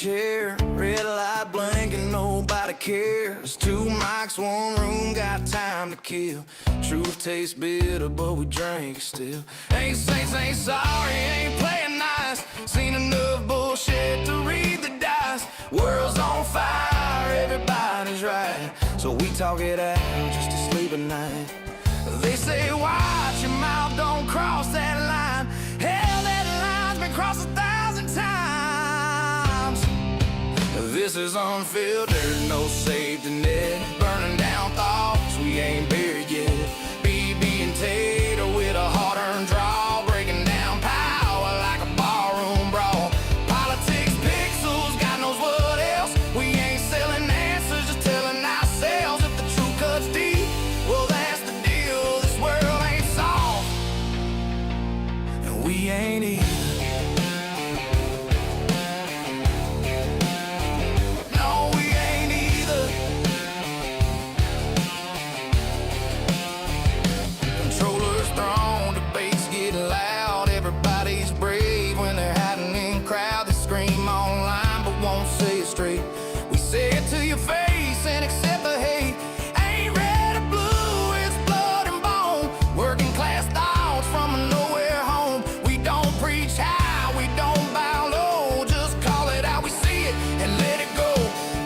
chair, red light blinking, nobody cares. Two mics, one room, got time to kill. Truth tastes bitter, but we drink still. Ain't saints, ain't sorry, ain't playing nice. Seen enough bullshit to read the dice. World's on fire, everybody's right, so we talk it out just to sleep at night. They say watch your mouth, don't cross that line. Hell, that line's been crossed 1,000 times. This is unfiltered, no safety net. Burning down thoughts we ain't buried yet. BB and Tater with a hard-earned draw, breaking down power like a barroom brawl. Politics, pixels, God knows what else. We ain't selling answers, just telling ourselves. If the truth cuts deep, well, that's the deal. This world ain't soft, and we ain't either. No, we ain't either. Controllers thrown, debates get loud. Everybody's brave when they're hiding in crowd. They scream online but won't say it straight. We say it to your face and accept the hate. Ain't red or blue, it's blood and bone. Working class thoughts from a nowhere home. We don't preach high, we don't bow low. Just call it how we see it and let it go.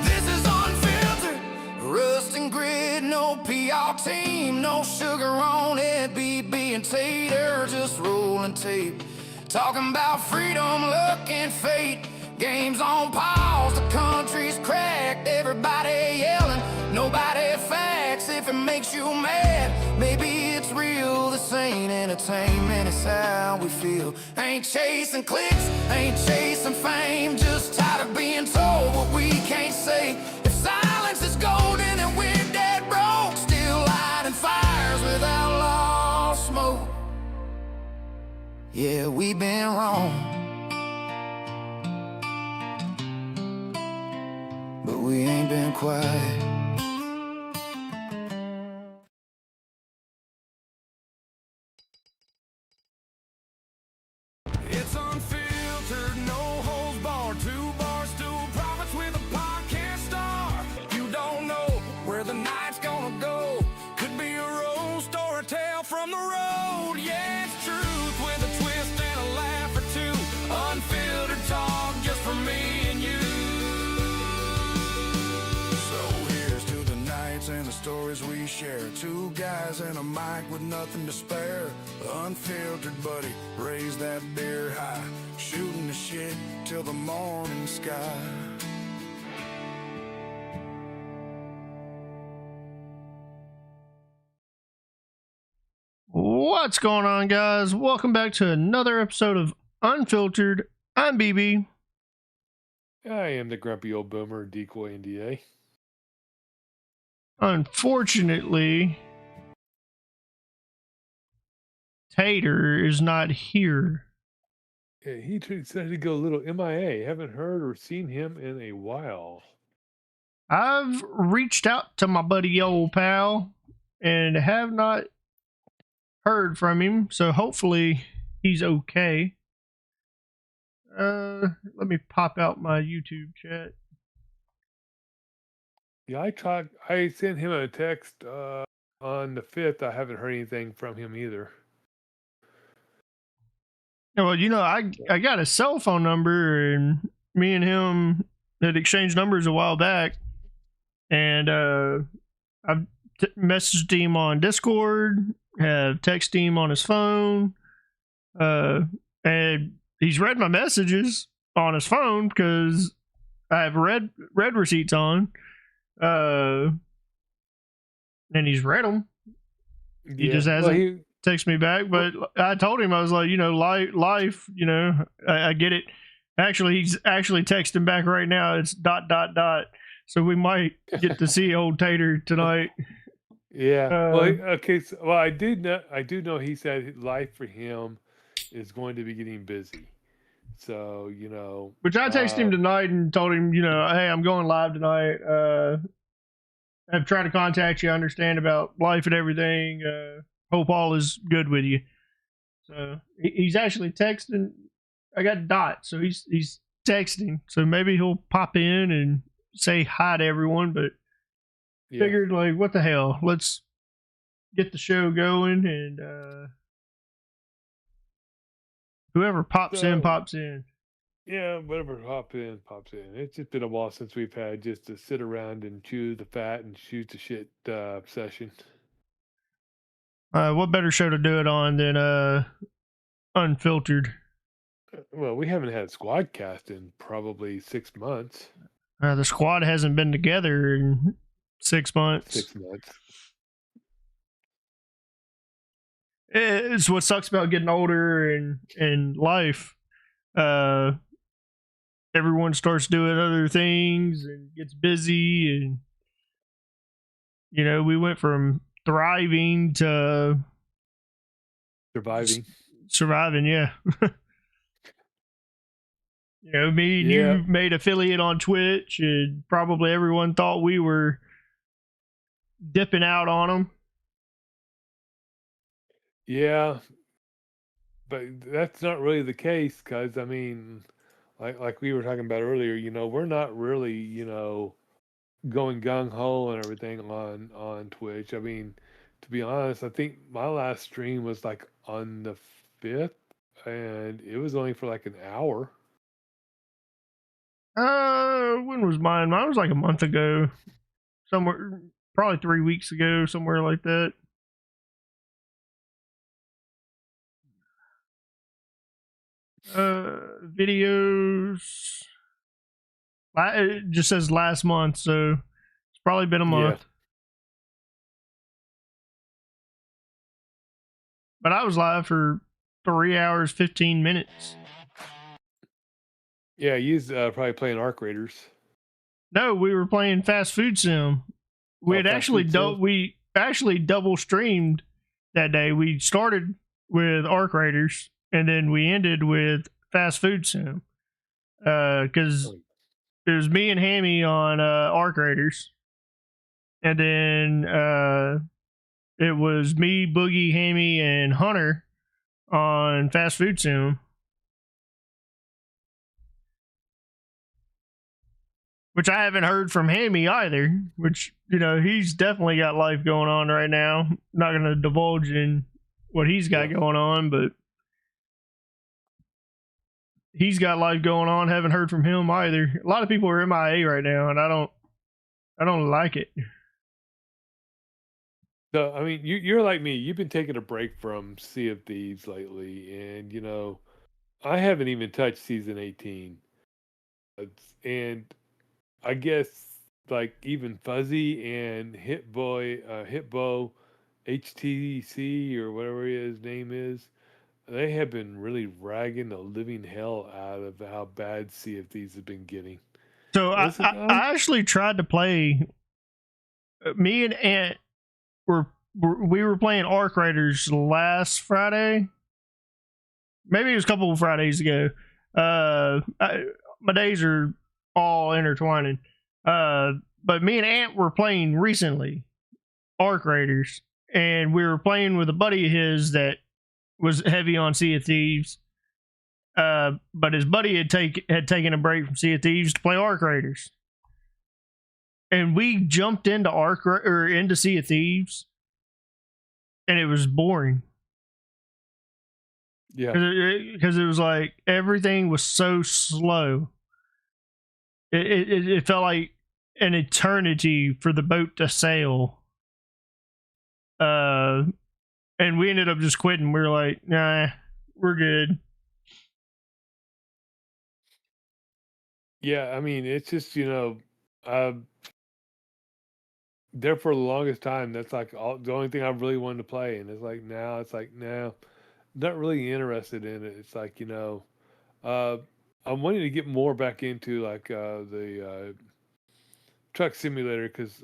This is unfiltered, rust and grit, no PR team, no sugar on it. BB and Tater just rolling tape, talking about freedom, luck, and fate. Games on pause, the country's cracked. Everybody yelling, nobody facts. If it makes you mad, maybe it's real. This ain't entertainment, it's how we feel. Ain't chasing clicks, ain't chasing fame. Just tired of being told what we can't say. If silence is golden and we're dead broke, still lighting fires without law smoke. Yeah, we've been wrong, but we ain't been quiet. It's unfiltered, no holds barred. Two bars, two prophets with a podcast star. You don't know where the night's gonna go. Could be a roast or a tale from the road. Yeah, it's truth with a twist and a laugh or two. Unfiltered talk just for me and you. So here's to the nights and the stories we share. Two guys and a mic with nothing to spare. Unfiltered, buddy, raise that beer high. Shooting the shit till the morning sky. What's going on, guys? Welcome back to another episode of Unfiltered. I'm BB. I am the grumpy old boomer decoy NDA. Unfortunately, Tater is not here. Yeah, he decided to go a little MIA. Haven't heard or seen him in a while. I've reached out to my buddy old pal and have not heard from him, so hopefully he's okay. Let me pop out my YouTube chat. Yeah, I sent him a text on the 5th. I haven't heard anything from him either. Well, I got a cell phone number, and me and him had exchanged numbers a while back, and I've messaged him on Discord, have texted him on his phone, and he's read my messages on his phone because I have read receipts on, and he's read them. He just hasn't texted me back, but I told him, I was like, life, I get it. Actually, he's actually texting back right now. It's ... So we might get to see old Tater tonight. Yeah. Okay. So, I do know he said life for him is going to be getting busy. So, which I texted him tonight and told him, hey, I'm going live tonight. I've tried to contact you. I understand about life and everything. Hope all is good with you. So he's actually texting. I got Dot, so he's texting, so maybe he'll pop in and say hi to everyone. But figured, like, what the hell? Let's get the show going, and whoever pops in, pops in. Yeah, whatever pops in, pops in. It's just been a while since we've had just to sit around and chew the fat and shoot the shit session. What better show to do it on than Unfiltered? Well, we haven't had a squad cast in probably 6 months. The squad hasn't been together in 6 months. 6 months. It's what sucks about getting older and life. Everyone starts doing other things and gets busy, and we went from thriving to surviving. Yeah. Me and you made affiliate on Twitch, and probably everyone thought we were dipping out on them. Yeah, but that's not really the case, because I mean, like we were talking about earlier, we're not really, going gung ho and everything on Twitch. I mean, to be honest, I think my last stream was like on the 5th, and it was only for like an hour. When was mine? Mine was like a month ago, somewhere, probably 3 weeks ago, somewhere like that. Videos. It just says last month, so it's probably been a month. But I was live for 3 hours, 15 minutes. Yeah, he's probably playing Arc Raiders. No, we were playing Fast Food Sim. We actually double streamed that day. We started with Arc Raiders, and then we ended with Fast Food Sim. Because it was me and Hammy on Arc Raiders, and then it was me, Boogie, Hammy, and Hunter on Fast Food Sim. Which I haven't heard from Hammy either, which, he's definitely got life going on right now. Not going to divulge in what he's got going on, but he's got life going on. Haven't heard from him either. A lot of people are MIA right now, and I don't like it. So, I mean, you're like me. You've been taking a break from Sea of Thieves lately, and, I haven't even touched Season 18. And I guess, like, even Fuzzy and Hitbo, HTC, or whatever his name is, they have been really ragging the living hell out of how bad Sea of Thieves has been getting. So I actually tried to play. Me and Ant we were playing Arc Raiders last Friday. Maybe it was a couple of Fridays ago. My days are all intertwining. But me and Ant were playing recently Arc Raiders, and we were playing with a buddy of his that was heavy on Sea of Thieves. But his buddy had taken a break from Sea of Thieves to play Arc Raiders, and we jumped into into Sea of Thieves, and it was boring. Yeah, because it was like everything was so slow. It felt like an eternity for the boat to sail. And we ended up just quitting. We were like, nah, we're good. Yeah, I mean, it's just, there for the longest time, that's like the only thing I really wanted to play. And it's like, now it's like, no, not really interested in it. It's like, I'm wanting to get more back into like the truck simulator, because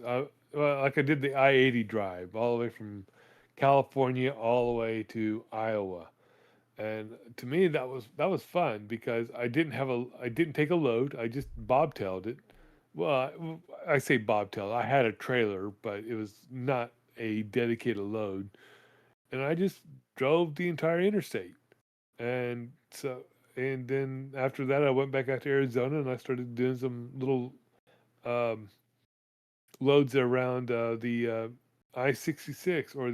like I did the I-80 drive all the way from California all the way to Iowa. And to me, that was fun, because I didn't take a load. I just bobtailed it. Well, I say bobtail. I had a trailer, but it was not a dedicated load, and I just drove the entire interstate. And so and then after that, I went back out to Arizona and I started doing some little um, loads around the I-66 or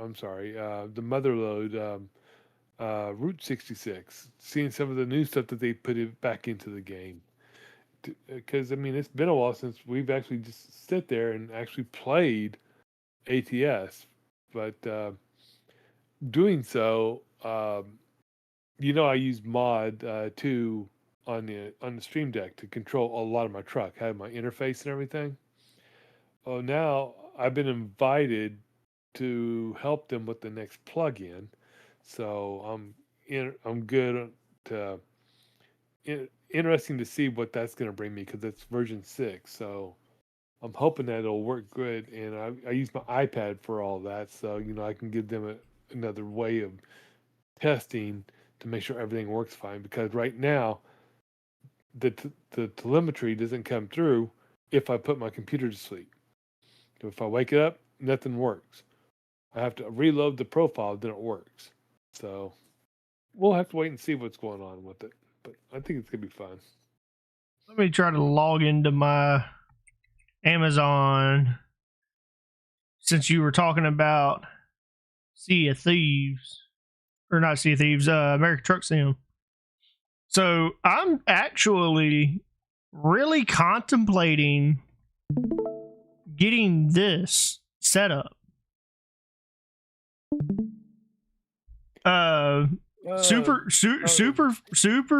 I'm sorry, the mother load, Route 66, seeing some of the new stuff that they put back into the game. Because, I mean, it's been a while since we've actually just sit there and actually played ATS. But doing so, I use Mod 2 on the Stream Deck to control a lot of my truck. I have my interface and everything. Oh, now I've been invited to help them with the next plugin, so I'm good to interesting to see what that's going to bring me because it's version 6. So I'm hoping that it'll work good, and I use my iPad for all that, so I can give them another way of testing to make sure everything works fine. Because right now the telemetry doesn't come through if I put my computer to sleep. If I wake it up, nothing works. I have to reload the profile, then it works. So we'll have to wait and see what's going on with it. But I think it's gonna be fun. Let me try to log into my Amazon since you were talking about Sea of Thieves. Or not Sea of Thieves, American Truck Sim. So I'm actually really contemplating getting this set up. Super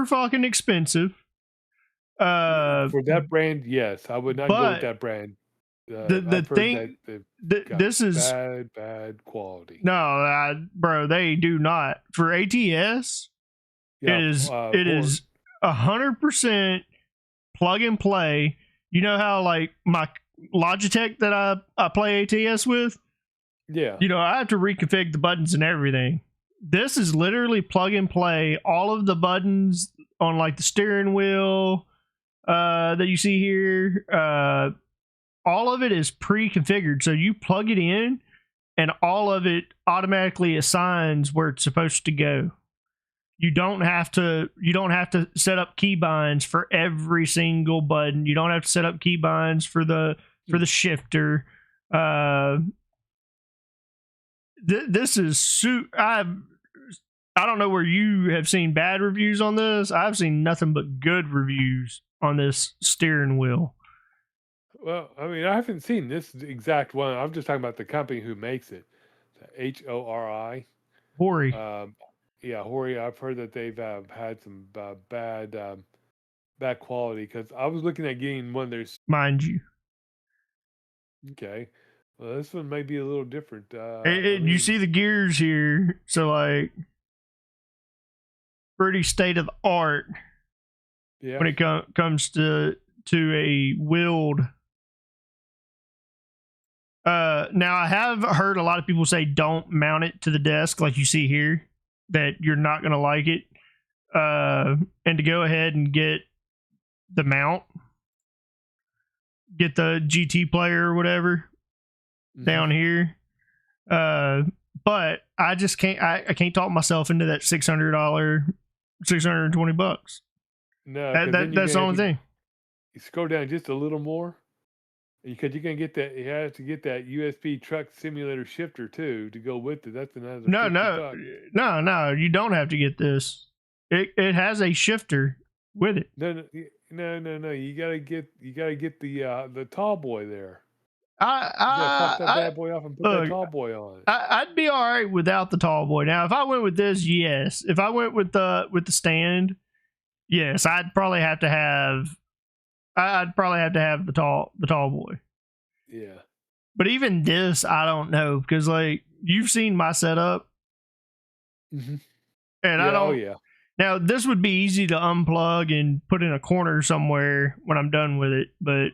fucking expensive. For that brand, yes, I would not go with that brand. The thing, this is bad quality. No, bro, they do not. For ATS, it is 100% plug and play. You know how like my Logitech that I play ATS with? Yeah. I have to reconfigure the buttons and everything. This is literally plug and play. All of the buttons on like the steering wheel that you see here, all of it is pre-configured. So you plug it in and all of it automatically assigns where it's supposed to go. You don't have to set up keybinds for every single button. You don't have to set up keybinds for the shifter. This is I don't know where you have seen bad reviews on this. I've seen nothing but good reviews on this steering wheel. Well, I mean, I haven't seen this exact one. I'm just talking about the company who makes it. HORI. Hori. Yeah, Hori. I've heard that they've had some bad quality because I was looking at getting one of their. Mind you. Okay. Well, this one may be a little different. You see the gears here, so like pretty state of the art. Yeah. When it comes to a wheeled. Now I have heard a lot of people say don't mount it to the desk like you see here, that you're not gonna like it. And to go ahead and get the mount, get the GT player or whatever down here. But I just can't. I can't talk myself into that $600, $620. No, that's the only thing. You scroll down just a little more, because you're gonna get that. You have to get that USB truck simulator shifter too to go with it. That's another. No. You don't have to get this. It has a shifter with it. No. You gotta get the tall boy there. You gotta pop that bad boy off and put that tall boy on. I'd be all right without the tall boy. Now, if I went with this, yes. If I went with the stand, yes, I'd probably have to have the tall boy. Yeah. But even this, I don't know, because like you've seen my setup, and I don't. Oh yeah. Now this would be easy to unplug and put in a corner somewhere when I'm done with it, but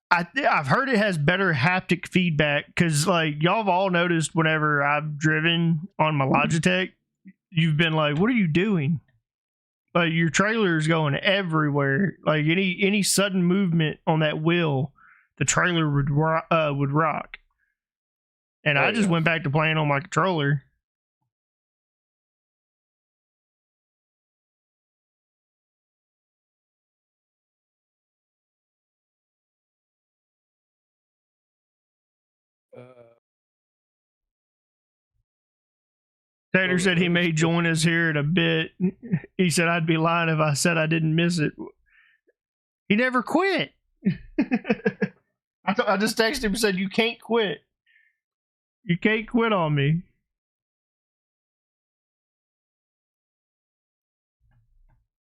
I've heard it has better haptic feedback because, like, y'all have all noticed whenever I've driven on my Logitech, you've been like, "What are you doing?" Like, your trailer is going everywhere. Like any sudden movement on that wheel, the trailer would rock. And I just went back to playing on my controller. Uh, Taylor hold on, said he let me may see if- join us here in a bit. He said I'd be lying if I said I didn't miss it. He never quit. I just texted him and said, you can't quit. You can't quit on me.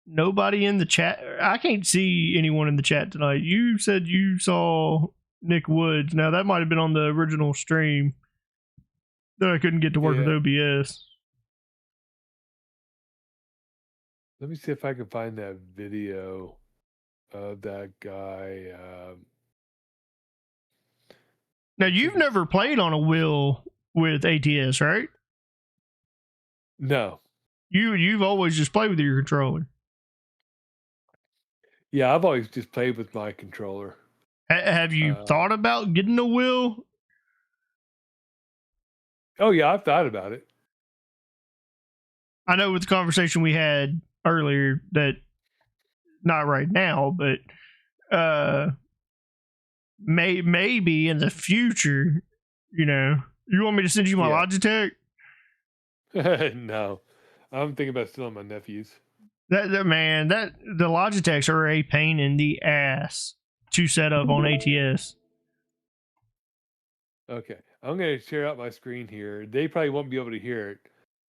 Nobody in the chat. I can't see anyone in the chat tonight. You said you saw Nick Woods. Now, that might have been on the original stream that I couldn't get to work with Yeah. OBS. Let me see if I can find that video of that guy. Now, you've never played on a wheel with ATS, right? No. You've always just played with your controller. Yeah, I've always just played with my controller. Have you thought about getting a wheel? Oh, yeah, I've thought about it. I know with the conversation we had earlier that not right now, but maybe in the future, you know. You want me to send you my Logitech? No. I'm thinking about stealing my nephew's. The Logitechs are a pain in the ass to set up on ATS. Okay, I'm going to share out my screen here. They probably won't be able to hear it,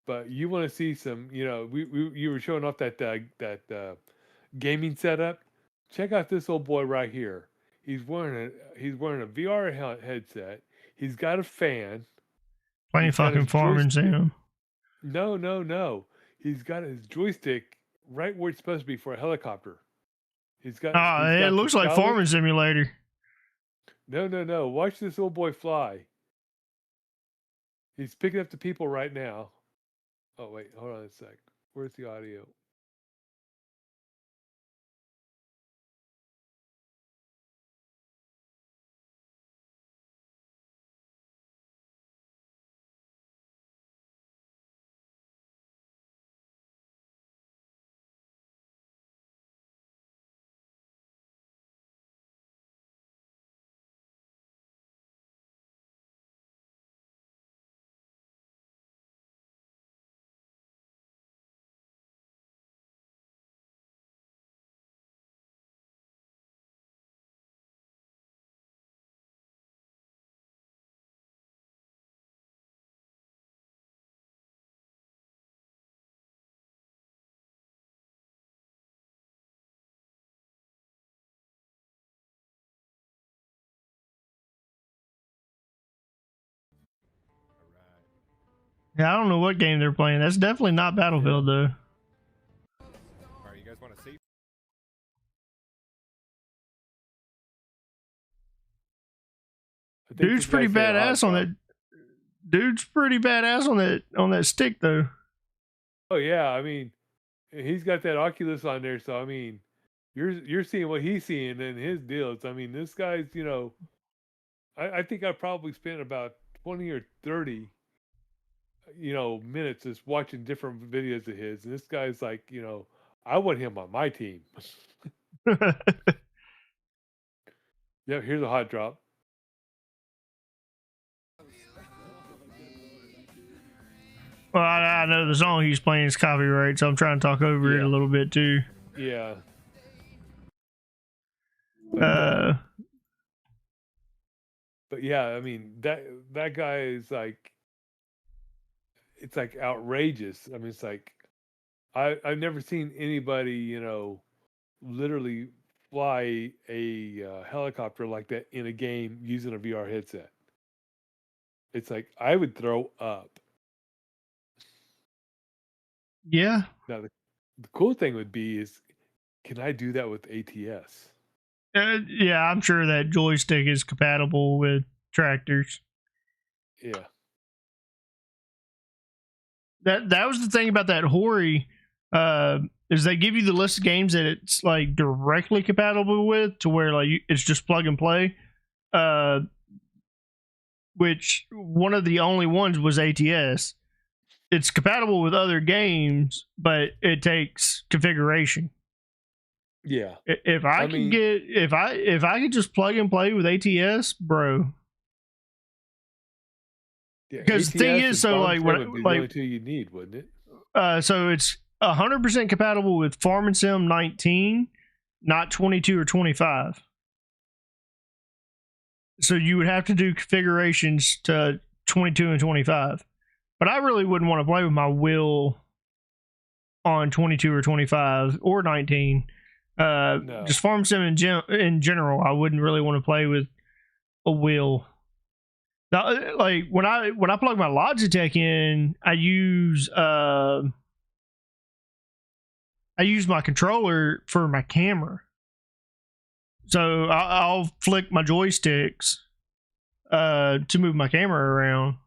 but you want to see some, you know, you were showing off that gaming setup. Check out this old boy right here. He's wearing a VR headset. He's got a fan. Playing He's got fucking his Farming joystick. Sim. No. He's got his joystick right where it's supposed to be for a helicopter. He's got. It looks like Farming Simulator. No. Watch this old boy fly. He's picking up the people right now. Oh, wait. Hold on a sec. Where's the audio? Yeah, I don't know what game they're playing. That's definitely not Battlefield, though. All right, you guys want to see? Dude's pretty badass on that. Dude's pretty badass on that stick, though. Oh yeah, I mean, he's got that Oculus on there, so I mean, you're seeing what he's seeing in his deals. I mean, this guy's, you know, I think I probably spent about 20 or 30, you know, minutes just watching different videos of his, and this guy's like, you know, I want him on my team. Yeah, here's a hot drop. Well, I know the song he's playing is copyright, so I'm trying to talk over it a little bit too. Yeah. But yeah, I mean that guy is like, it's like outrageous. I mean, it's like I've never seen anybody, you know, literally fly a helicopter like that in a game using a VR headset. It's like I would throw up. yeah, Now the cool thing would be is, can I do that with ATS? yeah, I'm sure that joystick is compatible with tractors. Yeah. That was the thing about that Hori, is they give you the list of games that it's like directly compatible with, to where like it's just plug and play. Which one of the only ones was ATS. It's compatible with other games, but it takes configuration. Yeah. If I could just plug and play with ATS, bro, Yeah, Because the thing ATS is, and so Farm like Sim when would be the like only two you need, wouldn't it? so it's 100% compatible with Farm Sim 19, not 22 or 25. So you would have to do configurations to 22 and 25. But I really wouldn't want to play with my wheel on 22 or 25 or 19. No. Just Farm Sim in general, I wouldn't really want to play with a wheel. Now, like when I plug my Logitech in, I use my controller for my camera. So I'll flick my joysticks to move my camera around.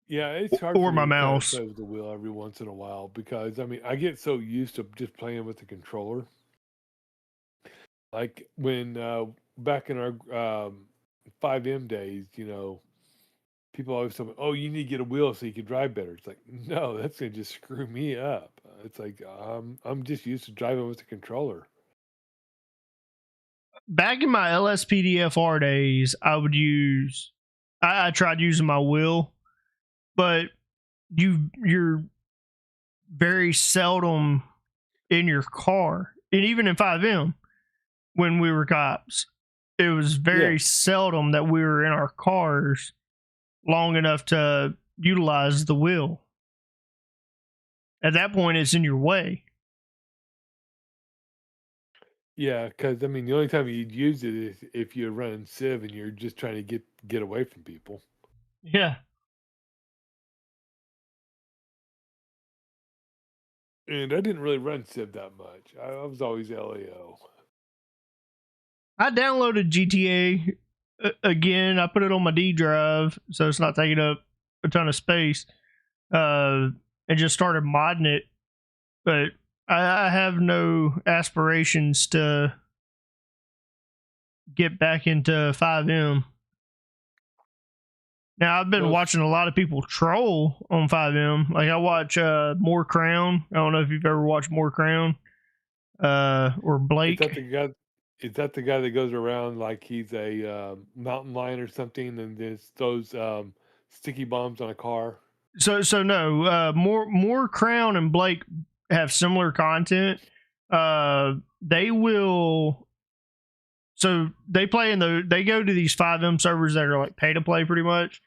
Yeah, it's hard Or for my me to kind of mouse. play with the wheel every once in a while because I mean I get so used to just playing with the controller. Like when back in our 5M days, people always tell me, "Oh, you need to get a wheel so you can drive better." It's like, no, that's gonna just screw me up. It's like I'm just used to driving with the controller. Back in my LSPDFR days, I tried using my wheel, but you're very seldom in your car. And even in 5M, when we were cops, it was very seldom that we were in our cars long enough to utilize the wheel. At that point, it's in your way. Yeah, because I mean the only time you'd use it is if you're running Civ and you're just trying to get away from people. Yeah. And I didn't really run Civ that much. I was always LAO. I downloaded GTA again. I put it on my D drive, so it's not taking up a ton of space. And just started modding it. But I have no aspirations to get back into 5M. Now I've been Well, watching a lot of people troll on 5M. Like I watch More Crown. I don't know if you've ever watched More Crown. Or Blake. Is that the guy that goes around like he's a mountain lion or something, and there's those sticky bombs on a car? So no, more Crown and Blake have similar content. They will. So they play they go to these 5M servers that are like pay to play pretty much.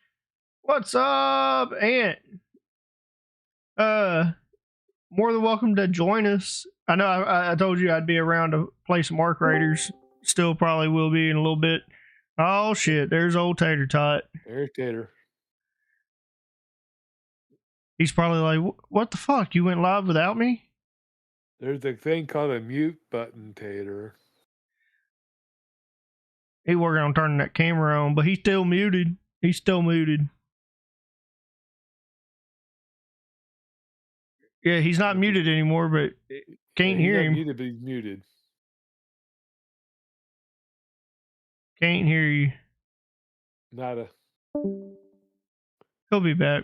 What's up, Ant? More than welcome to join us. I know I told you I'd be around to play some Arc Raiders. Still probably will be in a little bit. Oh shit, there's old Tater Tot. Eric Tater. He's probably like, what the fuck? You went live without me? There's a thing called a mute button, Tater. He working on turning that camera on, but he's still muted. He's still muted. Yeah, he's not muted anymore, but can't hear him. Muted, but he's muted. Can't hear you. Nada. He'll be back.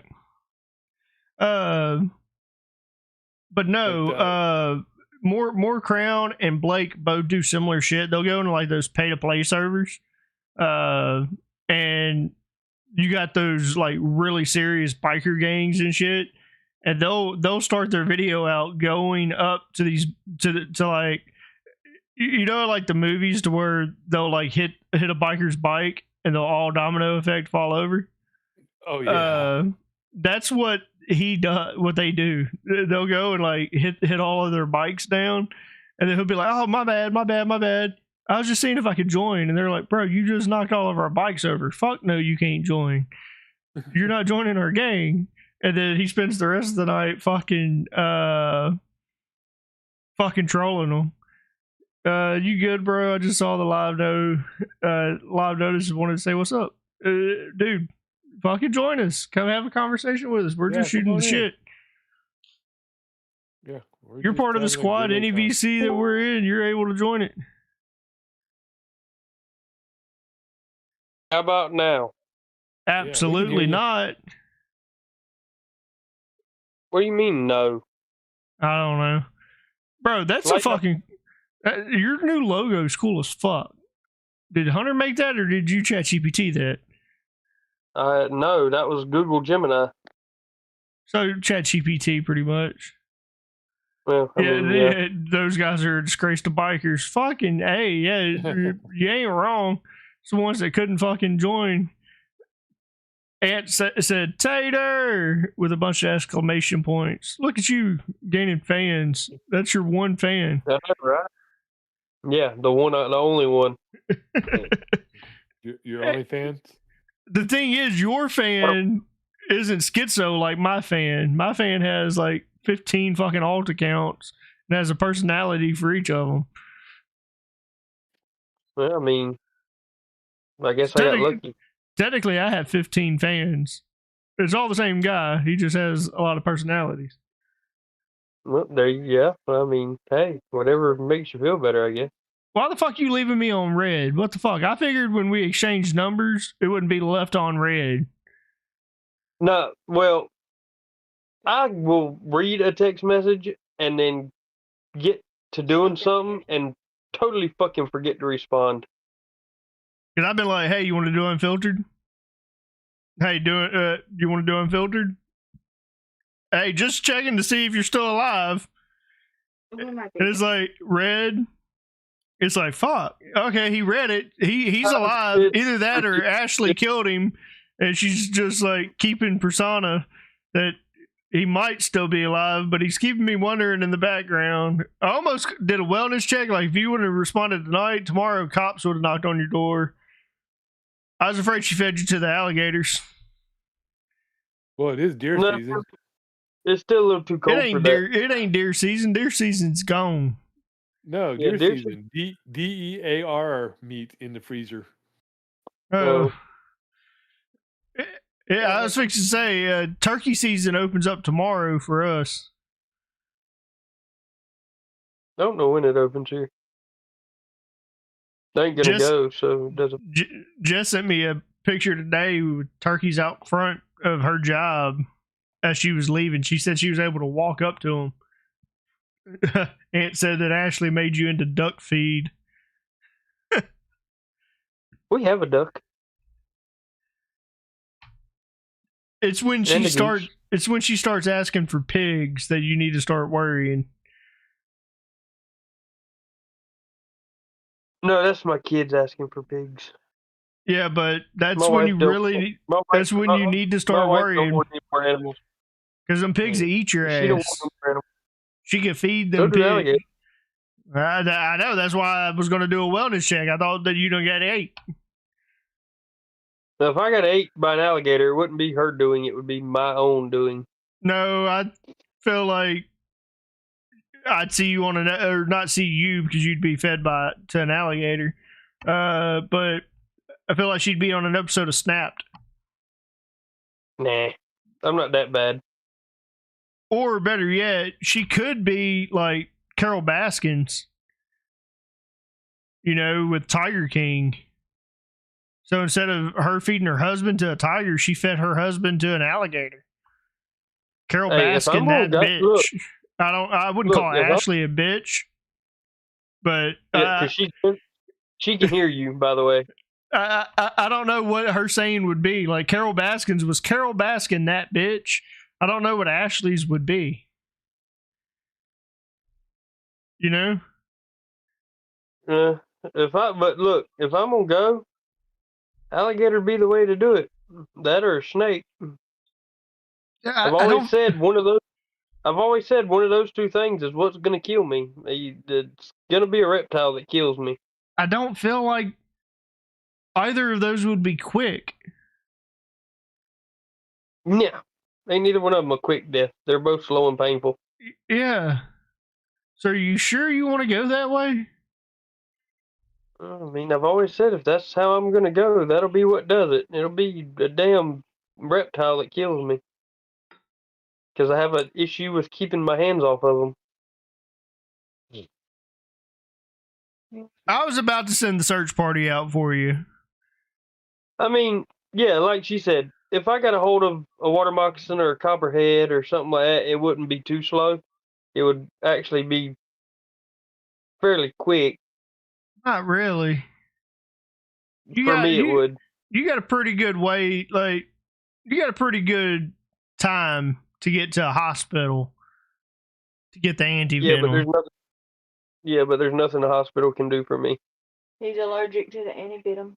But no, more Crown and Blake both do similar shit. They'll go into like those pay to play servers, and you got those like really serious biker gangs and shit, and they'll start their video out going up to these to like like the movies to where they'll like hit a biker's bike and they'll all domino effect fall over. Oh yeah. That's what he does. What they do, they'll go and like hit all of their bikes down, and then he'll be like, "Oh, my bad. I was just seeing if I could join." And they're like, "Bro, you just knocked all of our bikes over. Fuck no, you can't join. You're not joining our gang." And then he spends the rest of the night fucking trolling them. You good, bro? I just saw the live notice. Wanted to say what's up, dude. Fucking join us. Come have a conversation with us. We're just shooting the shit. Yeah, you're part of the squad. Any VC that we're in, you're able to join it. How about now? Absolutely not. What do you mean no? I don't know, bro. That's like a fucking Your new logo is cool as fuck. Did Hunter make that, or did you ChatGPT that? No, that was Google Gemini. So ChatGPT, pretty much. Well, I mean, yeah. Those guys are a disgrace to bikers. Fucking hey, yeah, you ain't wrong. It's the ones that couldn't fucking join. Ant said Tater with a bunch of exclamation points. Look at you gaining fans. That's your one fan. That's right. Yeah, the only one. Your only fans? The thing is, your fan isn't schizo like my fan. My fan has like 15 fucking alt accounts and has a personality for each of them. Well, I mean, I guess I got lucky. Technically, I have 15 fans. It's all the same guy. He just has a lot of personalities. Well, yeah. I mean, hey, whatever makes you feel better, I guess. Why the fuck you leaving me on red? What the fuck? I figured when we exchanged numbers, it wouldn't be left on red. No, well, I will read a text message and then get to doing something and totally fucking forget to respond. Because I've been like, hey, you want to do Unfiltered? Hey, you want to do Unfiltered? Hey, just checking to see if you're still alive. It's like, red. It's like, fuck. Okay, he read it. He's alive. Either that or Ashley killed him, and she's just like keeping persona that he might still be alive, but he's keeping me wondering in the background. I almost did a wellness check. Like, if you would have responded tonight, tomorrow cops would have knocked on your door. I was afraid she fed you to the alligators. Well, it is deer season. It's still a little too cold for that. It ain't deer season. Deer season's gone. No, deer season. DEAR meat in the freezer. Oh. Yeah, I was fixing to say, turkey season opens up tomorrow for us. I don't know when it opens here. I ain't gonna go, so it doesn't. Jess sent me a picture today with turkeys out front of her job as she was leaving. She said she was able to walk up to them. Aunt said that Ashley made you into duck feed. We have a duck. It's when she starts asking for pigs that you need to start worrying. No, that's my kids asking for pigs. Yeah, but that's when you really. That's when you need to start worrying. Because them pigs eat your ass. She can feed them pigs. I know. That's why I was going to do a wellness check. I thought that you don't get 8. Now, if I got 8 by an alligator, it wouldn't be her doing. It would be my own doing. No, I feel like I'd see you or not see you because you'd be fed to an alligator. But I feel like she'd be on an episode of Snapped. Nah, I'm not that bad. Or better yet, she could be like Carol Baskins, with Tiger King. So instead of her feeding her husband to a tiger, she fed her husband to an alligator. Carol Baskin, that bitch. Look, I wouldn't call Ashley a bitch, but she can hear you. By the way, I don't know what her saying would be. Like Carol Baskins was Carol Baskin, that bitch. I don't know what Ashley's would be. If I'm gonna go, alligator be the way to do it. That or a snake. I've always said one of those two things is what's gonna kill me. It's gonna be a reptile that kills me. I don't feel like either of those would be quick. Yeah. Ain't neither one of them a quick death. They're both slow and painful. Yeah. So are you sure you want to go that way? I mean, I've always said if that's how I'm going to go, that'll be what does it. It'll be a damn reptile that kills me. Because I have an issue with keeping my hands off of them. I was about to send the search party out for you. I mean, yeah, like she said, if I got a hold of a water moccasin or a copperhead or something like that, it wouldn't be too slow. It would actually be fairly quick. Not really. For me, it would. You got a pretty good way, like, you got a pretty good time to get to a hospital to get the antivenom. But there's nothing the hospital can do for me. He's allergic to the antivenom.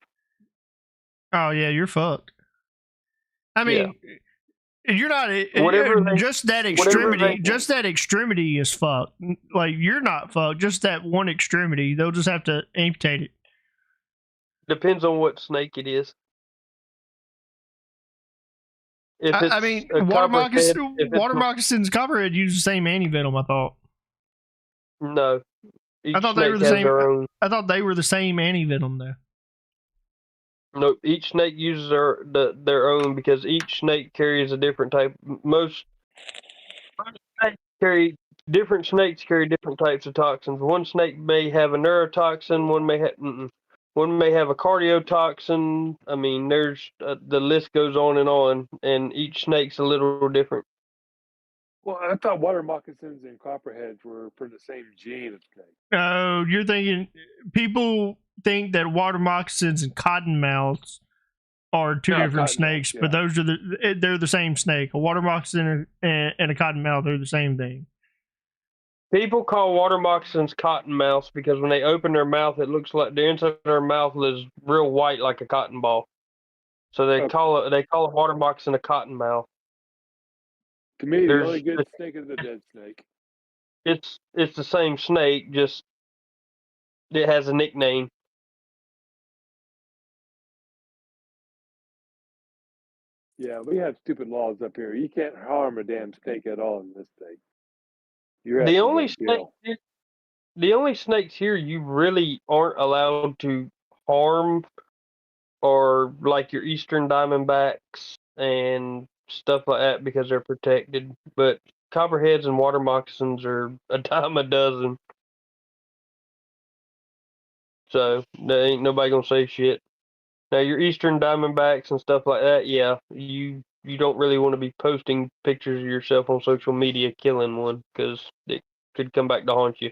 Oh yeah, you're fucked. I mean, you're not just that extremity is fucked. Like, you're not fucked. Just that one extremity, they'll just have to amputate it. Depends on what snake it is. If it's I mean, water moccasins, copperhead use the same antivenom. I thought. No, I thought they were the same. I thought they were the same antivenom though. No, each snake uses their own, because each snake carries a different type. Most different snakes carry different types of toxins. One snake may have a neurotoxin. One may have a cardiotoxin. I mean, there's the list goes on, and each snake's a little different. Well, I thought water moccasins and copperheads were for the same gene of snake. Oh, you're thinking. People think that water moccasins and cottonmouths are two different snakes, but those are they're the same snake. A water moccasin and a cottonmouth are the same thing. People call water moccasins cottonmouths because when they open their mouth, it looks like the inside of their mouth is real white, like a cotton ball. So they call a water moccasin a cottonmouth. To me, the only good snake is a dead snake. It's the same snake, just it has a nickname. Yeah, we have stupid laws up here. You can't harm a damn snake at all in this state. The only snakes here you really aren't allowed to harm are like your eastern diamondbacks and stuff like that, because they're protected. But copperheads and water moccasins are a dime a dozen. So there ain't nobody gonna say shit. Now your eastern diamondbacks and stuff like that, yeah, you don't really want to be posting pictures of yourself on social media killing one, because it could come back to haunt you.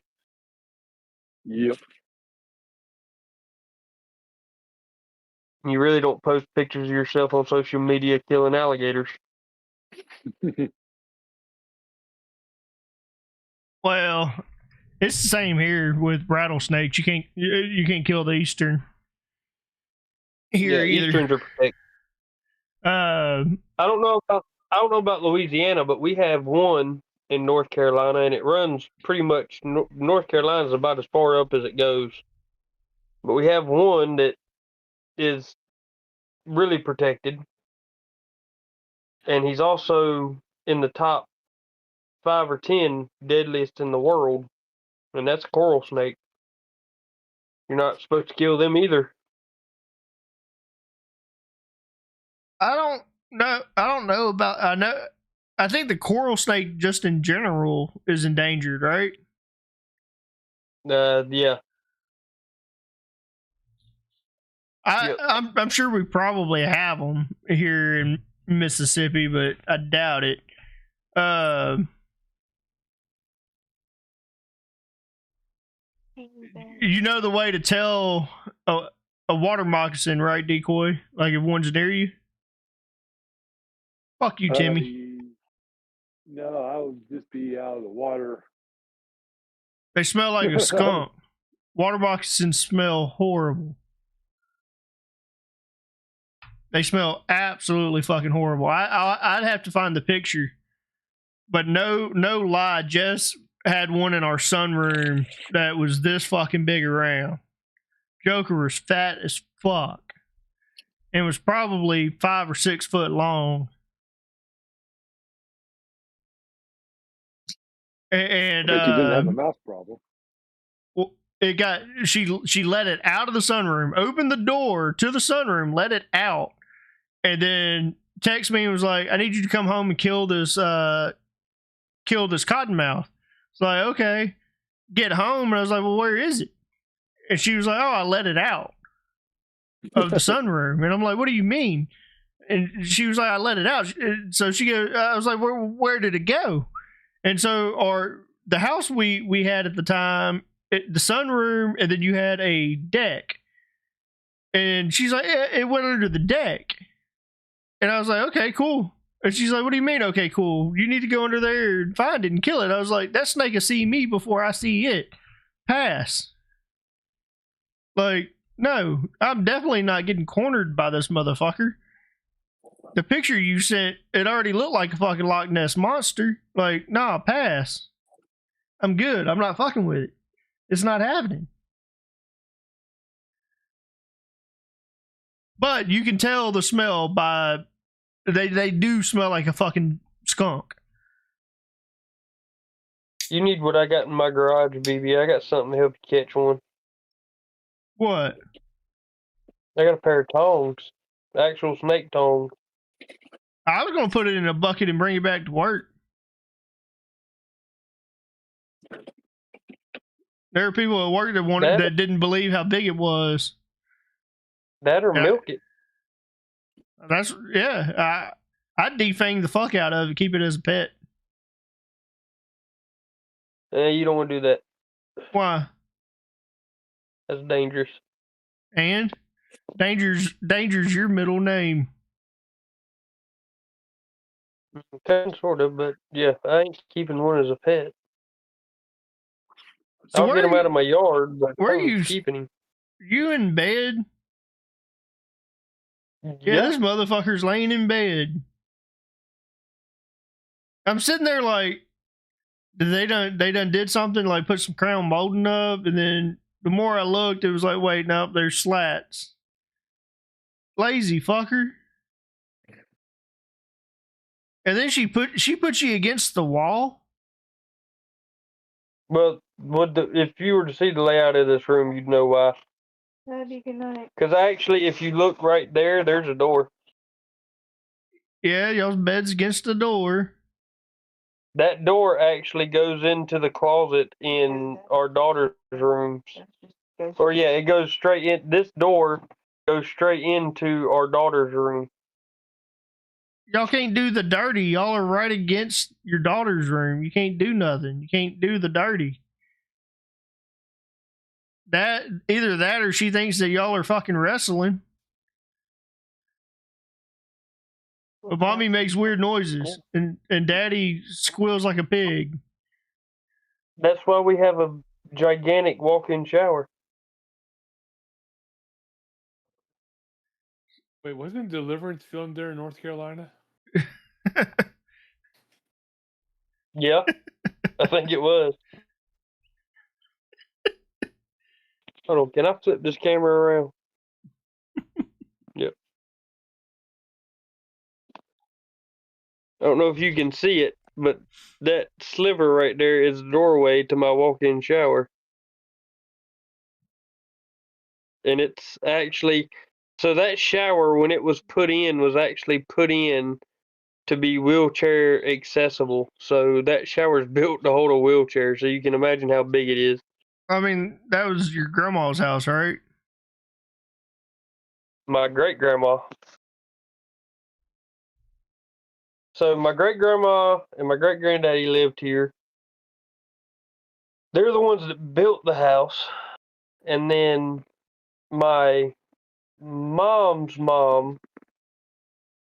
Yep. You really don't post pictures of yourself on social media killing alligators. Well, it's the same here with rattlesnakes. You can't kill the eastern here either. Easterns are protected. I don't know about Louisiana, but we have one in North Carolina, and it runs pretty much. North Carolina is about as far up as it goes, but we have one that is really protected, and he's also in the top 5 or 10 deadliest in the world, and that's a coral snake. You're not supposed to kill them either. I don't know about. I think the coral snake, just in general, is endangered, right? Yeah. I'm sure we probably have them here in Mississippi, but I doubt it. You know the way to tell a water moccasin, right, Decoy? Like if one's near you? Fuck you, Timmy. No, I would just be out of the water. They smell like a skunk. Water moccasins smell horrible. They smell absolutely fucking horrible. I'd have to find the picture. But no lie, Jess had one in our sunroom that was this fucking big around. Joker was fat as fuck. And was probably 5 or 6 foot long. And I bet you didn't have a mouse problem. Well, she let it out of the sunroom, opened the door to the sunroom, let it out, and then texted me and was like, "I need you to come home and kill this cottonmouth." So like, okay, get home, and I was like, "Well, where is it?" And she was like, "Oh, I let it out of the sunroom," and I'm like, "What do you mean?" And she was like, "I let it out." So she goes, I was like, "Where did it go?" And so, the house we had at the time, the sunroom, and then you had a deck. And she's like, it went under the deck. And I was like, okay, cool. And she's like, what do you mean, okay, cool? You need to go under there and find it and kill it. I was like, that snake will see me before I see it. Pass. Like, no, I'm definitely not getting cornered by this motherfucker. The picture you sent, it already looked like a fucking Loch Ness monster. Like, nah, pass. I'm good. I'm not fucking with it. It's not happening. But you can tell the smell by they do smell like a fucking skunk. You need what I got in my garage, BB. I got something to help you catch one. What? I got a pair of tongs. Actual snake tongs. I was gonna put it in a bucket and bring it back to work. There are people at work that didn't believe how big it was. That or milk it. That's I'd defang the fuck out of it, keep it as a pet. You don't want to do that. Why? That's dangerous. And danger's your middle name. Kind sort of, but yeah, I ain't keeping one as a pet. So I'll get him out of my yard, but where I'm are you keeping him. You in bed? Yeah, this motherfucker's laying in bed. I'm sitting there like, they done did something, like put some crown molding up, and then the more I looked, it was like, wait, no, there's slats. Lazy fucker. And then she put you against the wall. Well, if you were to see the layout of this room, you'd know why. Love you, good night. Because actually, if you look right there, there's a door. Yeah, y'all's bed's against the door. That door actually goes into the closet in our daughter's rooms. Or yeah, it goes straight in. This door goes straight into our daughter's room. Y'all can't do the dirty. Y'all are right against your daughter's room. You can't do nothing. You can't do the dirty. Either that or she thinks that y'all are fucking wrestling. But mommy makes weird noises and daddy squeals like a pig. That's why we have a gigantic walk-in shower. Wait, wasn't Deliverance filmed there in North Carolina? Yeah, I think it was. Hold on, can I flip this camera around? Yep. I don't know if you can see it, but that sliver right there is the doorway to my walk-in shower. And it's actually, so that shower, when it was put in, was actually put in to be wheelchair accessible. So that shower's built to hold a wheelchair, so you can imagine how big it is. I mean, that was your grandma's house, right? My great-grandma. So my great-grandma and my great-granddaddy lived here. They're the ones that built the house. And then my mom's mom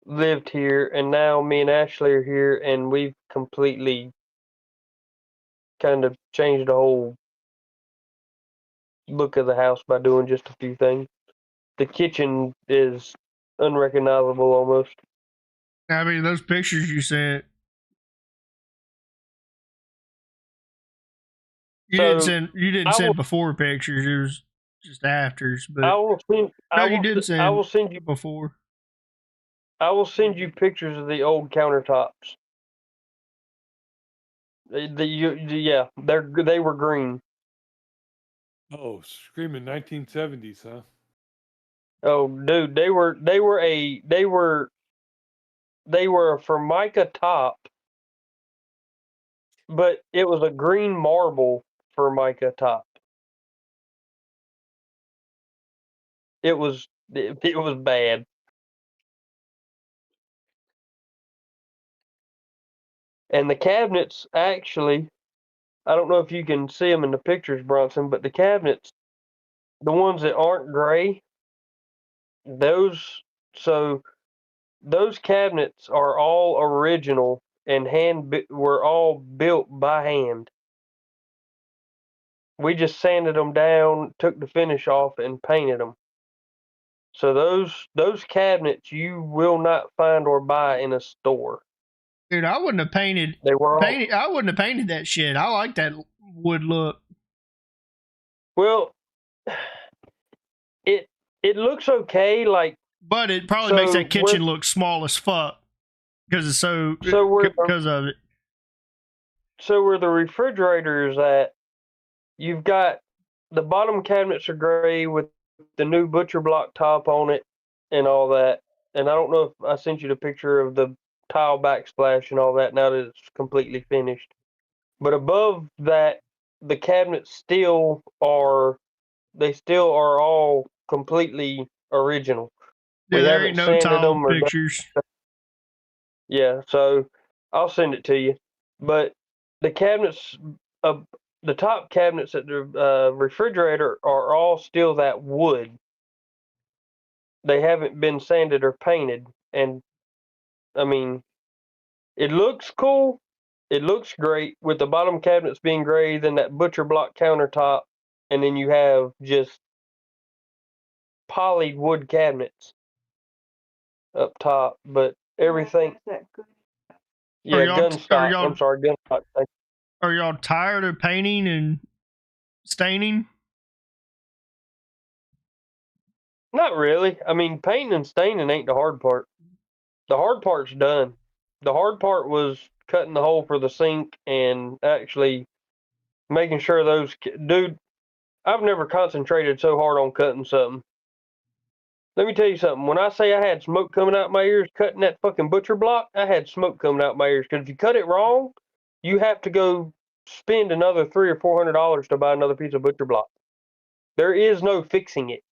lived here, and now me and Ashley are here, and we've completely kind of changed the whole look of the house by doing just a few things. The kitchen is unrecognizable almost. I mean, those pictures you sent. You didn't send before pictures. It was just afters. But you did send. I will send you before. I will send you pictures of the old countertops. They were green. Oh, screaming 1970s, huh? Oh, dude, they were a Formica top, but it was a green marble Formica top. It was bad. And the cabinets actually I don't know if you can see them in the pictures, Bronson, but the cabinets, the ones that aren't gray, those cabinets are all original and were all built by hand. We just sanded them down, took the finish off, and painted them. So those cabinets you will not find or buy in a store. Dude, I wouldn't have painted. They were I wouldn't have painted that shit. I like that wood look. Well, it looks okay, like. But it probably makes that kitchen look small as fuck because it's because of it. So where the refrigerator is at, you've got the bottom cabinets are gray with the new butcher block top on it and all that. And I don't know if I sent you the picture of the tile backsplash and all that now that it's completely finished. But above that, the cabinets still are all completely original. Yeah, there ain't no tile pictures. Yeah, so I'll send it to you. But the cabinets, the top cabinets at the refrigerator are all still that wood. They haven't been sanded or painted. And, I mean, it looks cool. It looks great with the bottom cabinets being gray, then that butcher block countertop, and then you have just polyed wood cabinets up top. But everything... Yeah, gunstock. I'm sorry, gunstock. Are y'all tired of painting and staining? Not really. I mean, painting and staining ain't the hard part. The hard part's done. The hard part was cutting the hole for the sink and actually making sure those... Dude, I've never concentrated so hard on cutting something. Let me tell you something. When I say I had smoke coming out my ears cutting that fucking butcher block, I had smoke coming out my ears. Because if you cut it wrong, you have to go spend another $300 or $400 to buy another piece of butcher block. There is no fixing it.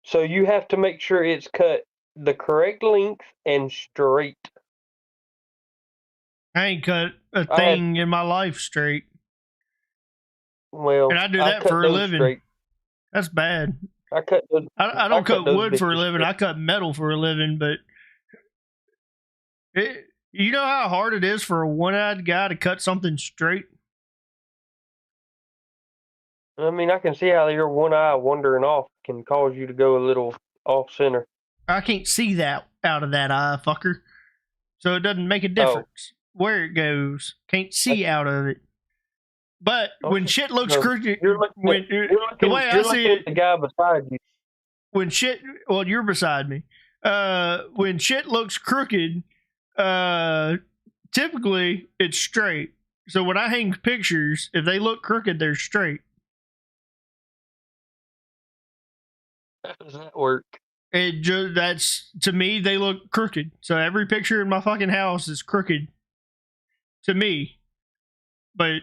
So you have to make sure it's cut the correct length and straight. I ain't cut a thing in my life straight. Well, and I do that for a living. Straight. That's bad. I don't cut wood for a living. Straight. I cut metal for a living, but you know how hard it is for a one-eyed guy to cut something straight? I mean, I can see how your one eye wandering off can cause you to go a little off-center. I can't see that out of that eye, fucker. So it doesn't make a difference where it goes. Can't see out of it. But when shit looks crooked, the way I see it, the guy beside you. When shit, well, you're beside me. When shit looks crooked, typically it's straight. So when I hang pictures, if they look crooked, they're straight. How does that work? That's, to me, they look crooked. So every picture in my fucking house is crooked to me. But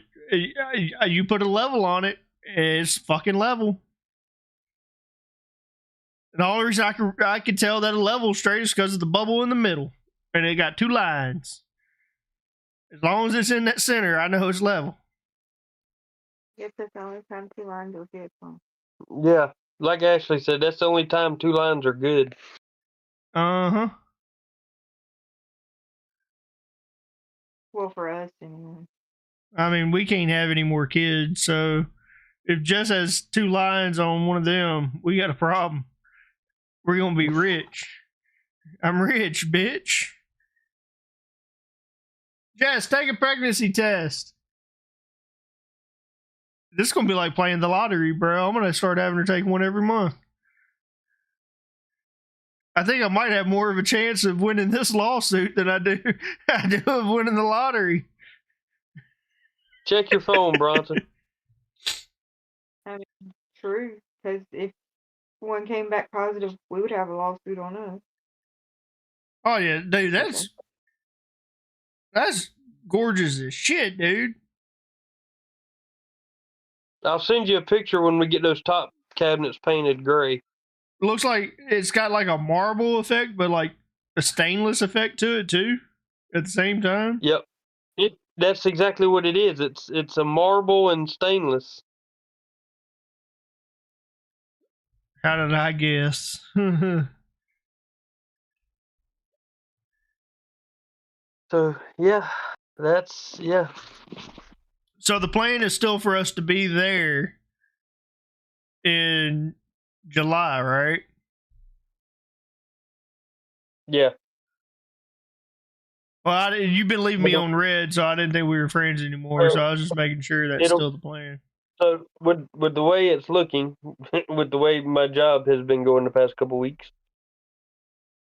you put a level on it, it's fucking level. And the only reason I can tell that a level straight is because of the bubble in the middle. And it got two lines. As long as it's in that center, I know it's level. Yep, that's the only time two lines will get one. Yeah, like Ashley said, that's the only time two lines are good. Uh-huh. Well, for us, anyway. I mean, we can't have any more kids, so if Jess has two lines on one of them, we got a problem. We're gonna be rich. I'm rich, bitch. Jess, take a pregnancy test. This is gonna be like playing the lottery, bro. I'm gonna start having her take one every month. I think I might have more of a chance of winning this lawsuit than I do of winning the lottery. Check your phone, Bronson. I mean, true, because if one came back positive, we would have a lawsuit on us. Oh yeah, dude, that's gorgeous as shit, dude. I'll send you a picture when we get those top cabinets painted gray. It looks like it's got like a marble effect, but like a stainless effect to it too, at the same time. Yep. That's exactly what it is. It's a marble and stainless. How did I guess? So yeah, yeah. So the plan is still for us to be there in July, right? Yeah. Well, you've been leaving me on red, so I didn't think we were friends anymore. So I was just making sure that's still the plan. So with the way it's looking, with the way my job has been going the past couple weeks,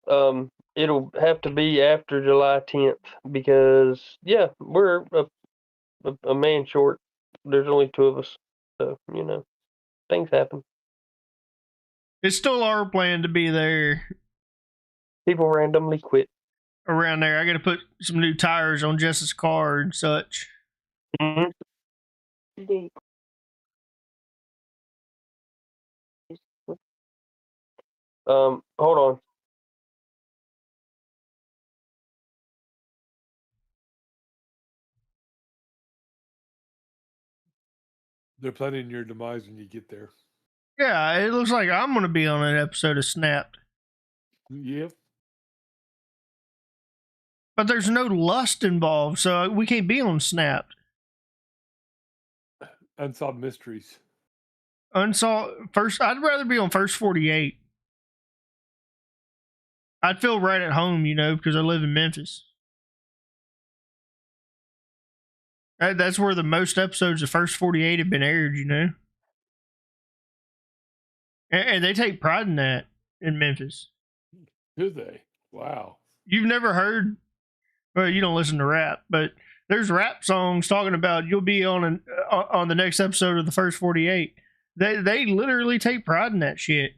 it'll have to be after July 10th because yeah, we're a man short. There's only 2 of us, so things happen. It's still our plan to be there. People randomly quit. Around there, I got to put some new tires on Jess's car and such. Mm-hmm. Hold on. They're planning your demise when you get there. Yeah, it looks like I'm going to be on an episode of Snapped. Yep. But there's no lust involved, so we can't be on Snapped. Unsolved mysteries. First, I'd rather be on First 48. I'd feel right at home, because I live in Memphis. That's where the most episodes of First 48 have been aired, And they take pride in that in Memphis. Do they? Wow. You've never heard? Well, you don't listen to rap, but there's rap songs talking about you'll be on the next episode of the First 48. They literally take pride in that shit.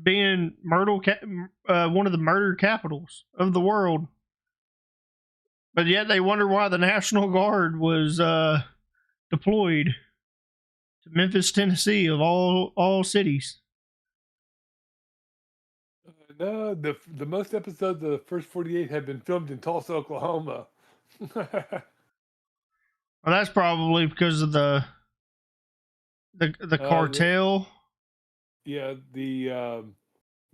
Being one of the murder capitals of the world. But yet they wonder why the National Guard was deployed to Memphis, Tennessee, of all cities. No, the most episodes of the First 48 have been filmed in Tulsa, Oklahoma. Well, that's probably because of the cartel. The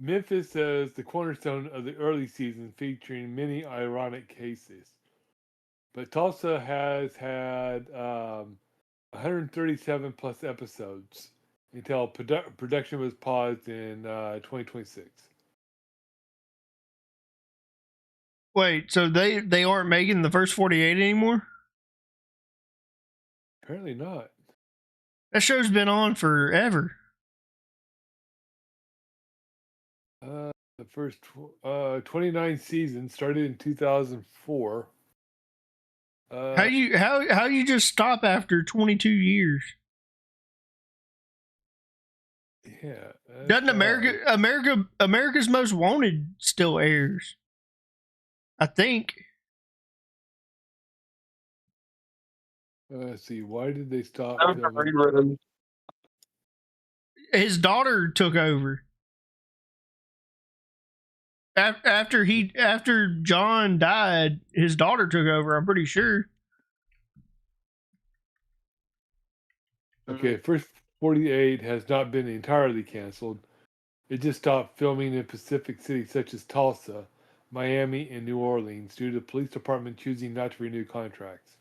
Memphis is the cornerstone of the early season, featuring many ironic cases. But Tulsa has had 137 plus episodes until production was paused in 2026. Wait, so they aren't making the First 48 anymore? Apparently not. That show's been on forever. The first 29 seasons started in 2004. How you just stop after 22 years? Yeah. Doesn't America's Most Wanted still airs? I think. Let's see. Why did they stop? His daughter took over. After John died, his daughter took over. I'm pretty sure. Okay, First 48 has not been entirely canceled. It just stopped filming in Pacific cities such as Tulsa, Miami, and New Orleans due to the police department choosing not to renew contracts.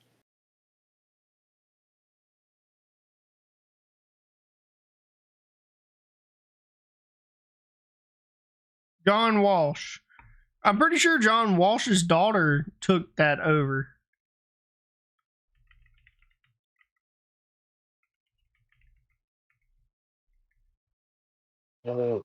John Walsh. I'm pretty sure John Walsh's daughter took that over. No.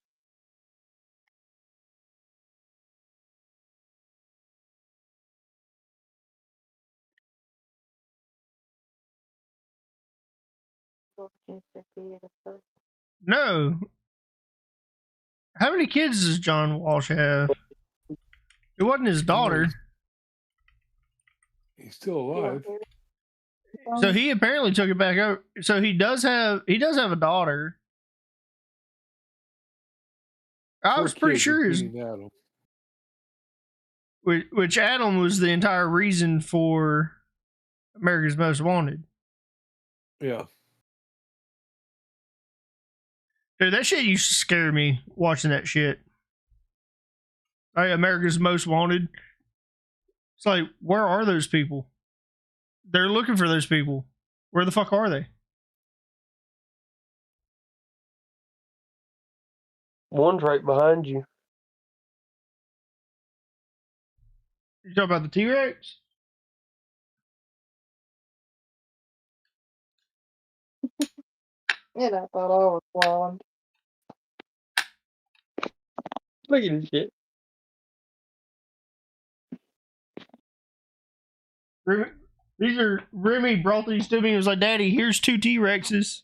How many kids does John Walsh have? It wasn't his daughter. He's still alive. So he apparently took it back over. So he does have a daughter. I was pretty sure Adam. Which Adam was the entire reason for America's Most Wanted. Yeah. Dude, that shit used to scare me watching that shit. America's Most Wanted. It's like, where are those people? They're looking for those people. Where the fuck are they? One's right behind you. You talking about the T-Rex? And I thought I was blonde. Look at this shit. Remy brought these to me and was like, Daddy, here's 2 T-Rexes.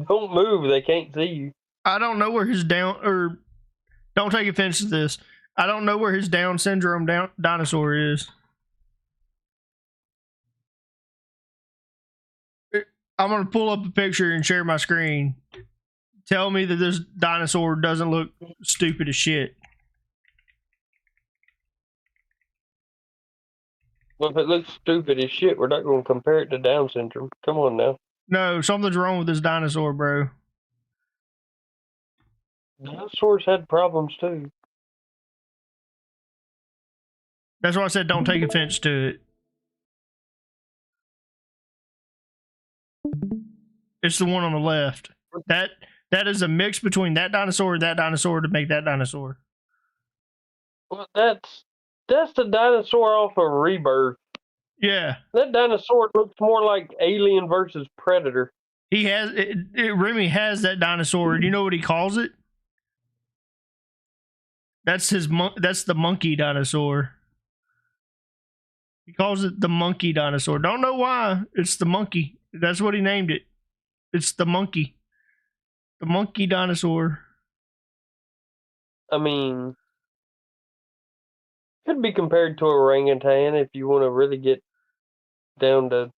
Don't move, they can't see you. I don't know where his don't take offense to this. I don't know where his Down syndrome dinosaur is. I'm going to pull up a picture and share my screen. Tell me that this dinosaur doesn't look stupid as shit. Well, if it looks stupid as shit, we're not going to compare it to Down syndrome. Come on now. No, something's wrong with this dinosaur, bro. Dinosaurs had problems too. That's why I said don't take offense to it. It's the one on the left. That is a mix between that dinosaur and that dinosaur to make that dinosaur. Well, that's the dinosaur off of Rebirth. Yeah. That dinosaur looks more like Alien versus Predator. He has Remy has that dinosaur. Do you know what he calls it? That's the monkey dinosaur. He calls it the monkey dinosaur. Don't know why. It's the monkey. That's what he named it. It's the monkey. The monkey dinosaur. I mean, could be compared to a orangutan if you want to really get down to.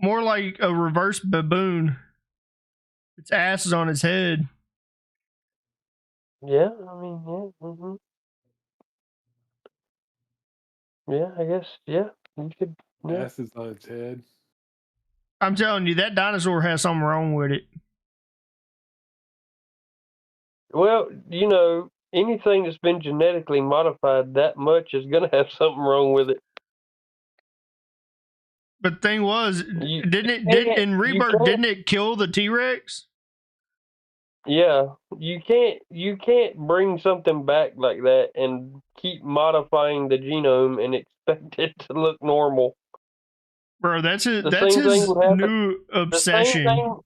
More like a reverse baboon. Its ass is on its head. Yeah, I mean, yeah. Mm-hmm. Yeah, I guess, yeah. You could. Yeah. Ass is on its head. I'm telling you, that dinosaur has something wrong with it. Well, you know, anything that's been genetically modified that much is going to have something wrong with it. But the thing was, didn't it kill the T-Rex? Yeah, you can't bring something back like that and keep modifying the genome and expect it to look normal. Bro, that's his happen. new obsession.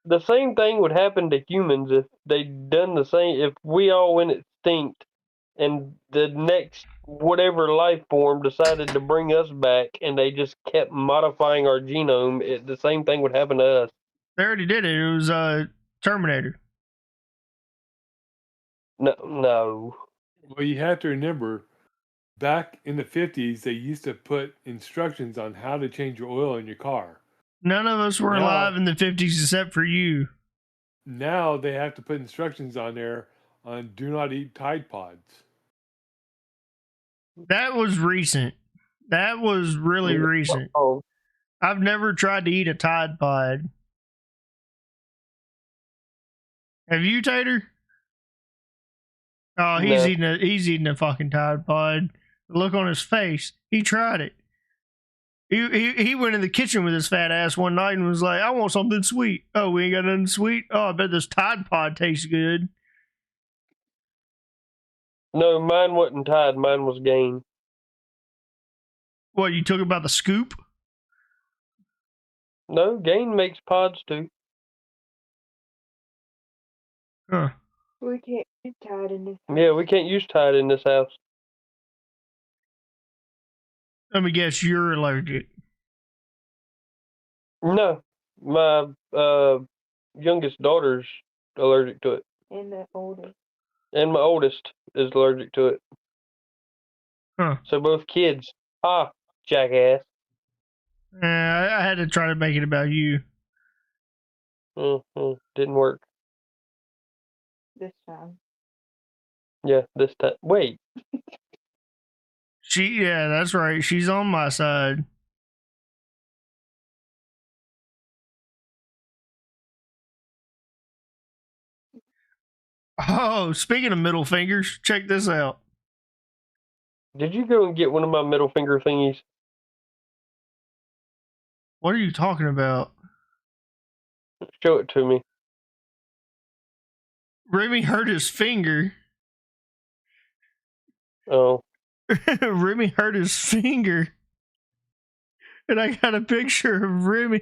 The same thing would happen to humans if they'd done the same. If we all went extinct and the next whatever life form decided to bring us back and they just kept modifying our genome, the same thing would happen to us. They already did it. It was Terminator. No. Well, you have to remember, back in the 50s, they used to put instructions on how to change your oil in your car. None of us were alive in the 50s except for you. Now they have to put instructions on there on do not eat Tide Pods. That was recent. That was really recent. Oh. I've never tried to eat a Tide Pod. Have you, Tater? Oh, he's eating a fucking Tide Pod. The look on his face. He tried it. He went in the kitchen with his fat ass one night and was like, I want something sweet. Oh, we ain't got nothing sweet? Oh, I bet this Tide Pod tastes good. No, mine wasn't Tide. Mine was Gain. What, you took about the scoop? No, Gain makes pods too. Huh. We can't use Tide in this house. Yeah, we can't use Tide in this house. Let me guess, you're allergic. No, my youngest daughter's allergic to it. And the oldest. And my oldest is allergic to it. Huh. So both kids. Ah, jackass. I had to try to make it about you. Didn't work. This time. Yeah, this time. Wait. Yeah, that's right. She's on my side. Oh, speaking of middle fingers, check this out. Did you go and get one of my middle finger thingies? What are you talking about? Show it to me. Remy hurt his finger. Oh. Remy hurt his finger. And I got a picture of Remy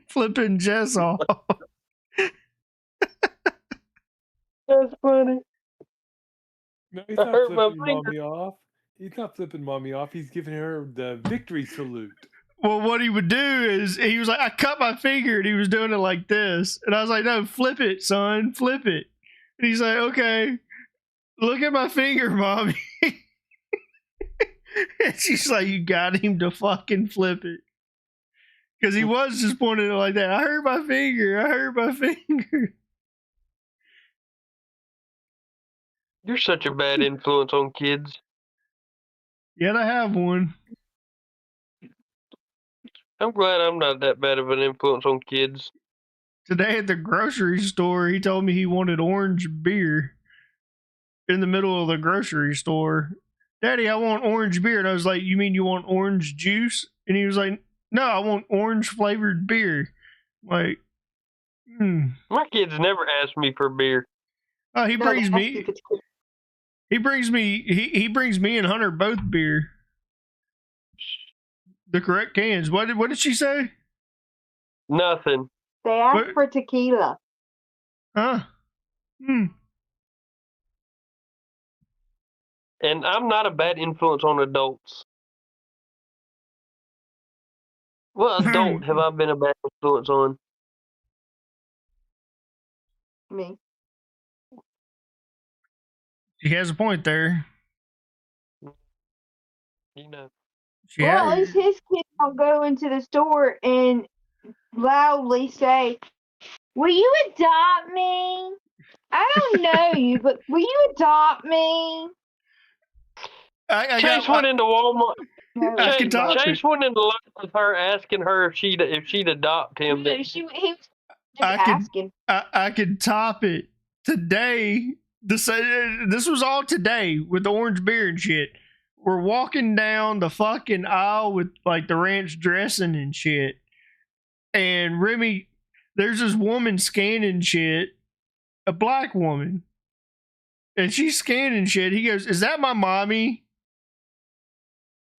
flipping Jess off. That's funny. No, he's not flipping mommy off. He's not flipping mommy off. He's giving her the victory salute. Well, what he would do is he was like, I cut my finger, and he was doing it like this. And I was like, no, flip it, son, flip it. And he's like, okay, look at my finger, mommy. And she's like, you got him to fucking flip it. Because he was just pointing it like that. I hurt my finger. I hurt my finger. You're such a bad influence on kids. Yet I have one. I'm glad I'm not that bad of an influence on kids. Today at the grocery store, he told me he wanted orange beer in the middle of the grocery store. Daddy, I want orange beer. And I was like, you mean you want orange juice? And he was like, no, I want orange flavored beer. Like, My kids never ask me for beer. Oh, he brings me and Hunter both beer. The correct cans. What did she say? Nothing. They asked for tequila. Huh? And I'm not a bad influence on adults. What adult have I been a bad influence on? Me. She has a point there. You know. Well, at least his kids don't go into the store and loudly say, will you adopt me? I don't know you, but will you adopt me? Chase went into Walmart. Chase went into line with her, asking her if she'd adopt him. He was just asking. I could top it today. This was all today with the orange beer and shit. We're walking down the fucking aisle with like the ranch dressing and shit, and Remy, there's this woman scanning shit, a black woman, and she's scanning shit. He goes, "Is that my mommy?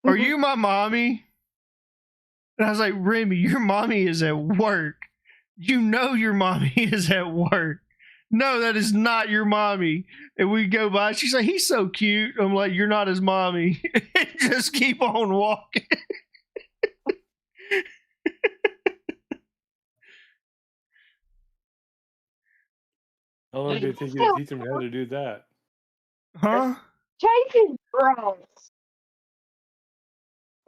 Are you my mommy?" And I was like, Remy, your mommy is at work. You know your mommy is at work. No, that is not your mommy. And we go by. She's like, he's so cute. I'm like, you're not his mommy. Just keep on walking. How long did it take you to teach him how to do that? Huh? Chase is gross.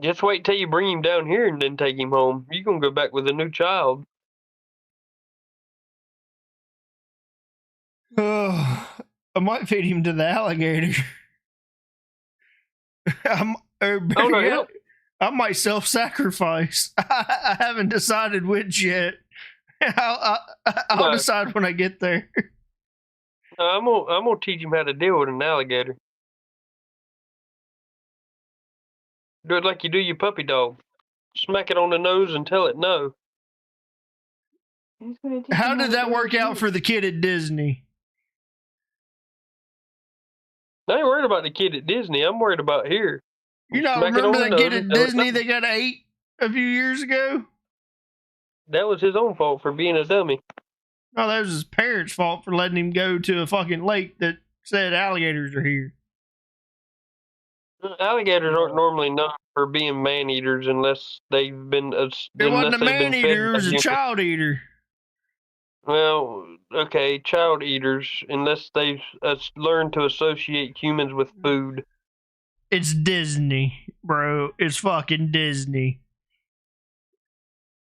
Just wait till you bring him down here and then take him home. You're going to go back with a new child. I might feed him to the alligator. I might self-sacrifice. I haven't decided which yet. I'll decide when I get there. I'm gonna teach him how to deal with an alligator. Do it like you do your puppy dog. Smack it on the nose and tell it no. How did that work out for the kid at Disney? I ain't worried about the kid at Disney. I'm worried about here. You not remember that kid at Disney that got ate a few years ago? That was his own fault for being a dummy. No, that was his parents' fault for letting him go to a fucking lake that said alligators are here. Alligators aren't normally known for being man-eaters unless they've been... It wasn't a man-eater, it was a child-eater. Well, okay, child-eaters, unless they've learned to associate humans with food. It's Disney, bro. It's fucking Disney.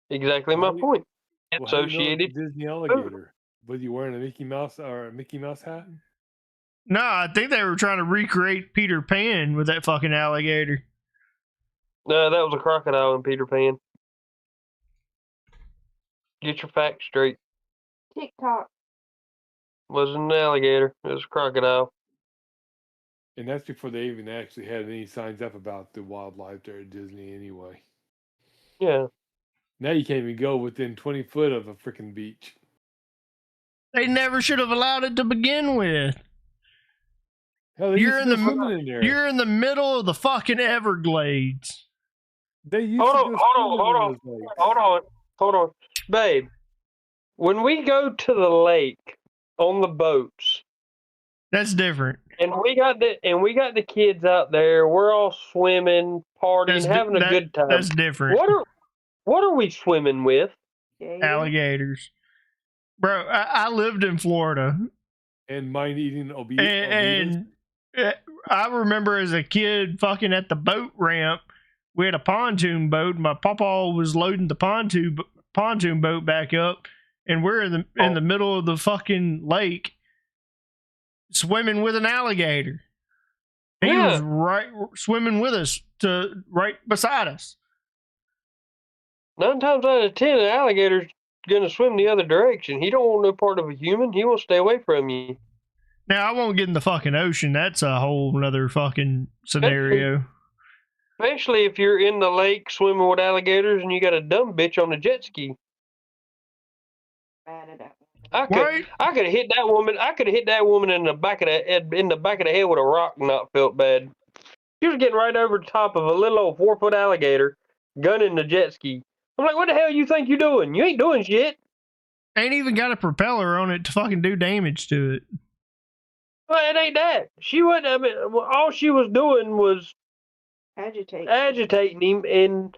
Exactly my point. Associated Disney alligator. Was you wearing a Mickey Mouse or a Mickey Mouse hat? No, I think they were trying to recreate Peter Pan with that fucking alligator. No, that was a crocodile in Peter Pan. Get your facts straight. TikTok. Wasn't an alligator. It was a crocodile. And that's before they even actually had any signs up about the wildlife there at Disney anyway. Yeah. Now you can't even go within 20 foot of a freaking beach. They never should have allowed it to begin with. Hell, You're in in there. You're in the middle of the fucking Everglades. They used Hold on. Babe, when we go to the lake on the boats, that's different. And we got the kids out there. We're all swimming, partying, having a good time. That's different. What are we swimming with? Alligators. Bro, I lived in Florida. And mind eating and I remember as a kid fucking at the boat ramp. We had a pontoon boat. My papa was loading the pontoon boat back up, and we're in the middle of the fucking lake swimming with an alligator. He was right swimming with us right beside us. 9 times out of 10, an alligator's gonna swim the other direction. He don't want no part of a human. He will stay away from you. Now I won't get in the fucking ocean. That's a whole nother fucking scenario. Especially if you're in the lake swimming with alligators and you got a dumb bitch on a jet ski. I could have hit that woman. I could have hit that woman in the back of the head with a rock and not felt bad. She was getting right over the top of a little old 4-foot alligator, gunning the jet ski. I'm like, what the hell you think you're doing? You ain't doing shit. Ain't even got a propeller on it to fucking do damage to it. Well, it ain't that. She wasn't. I mean, all she was doing was agitating him in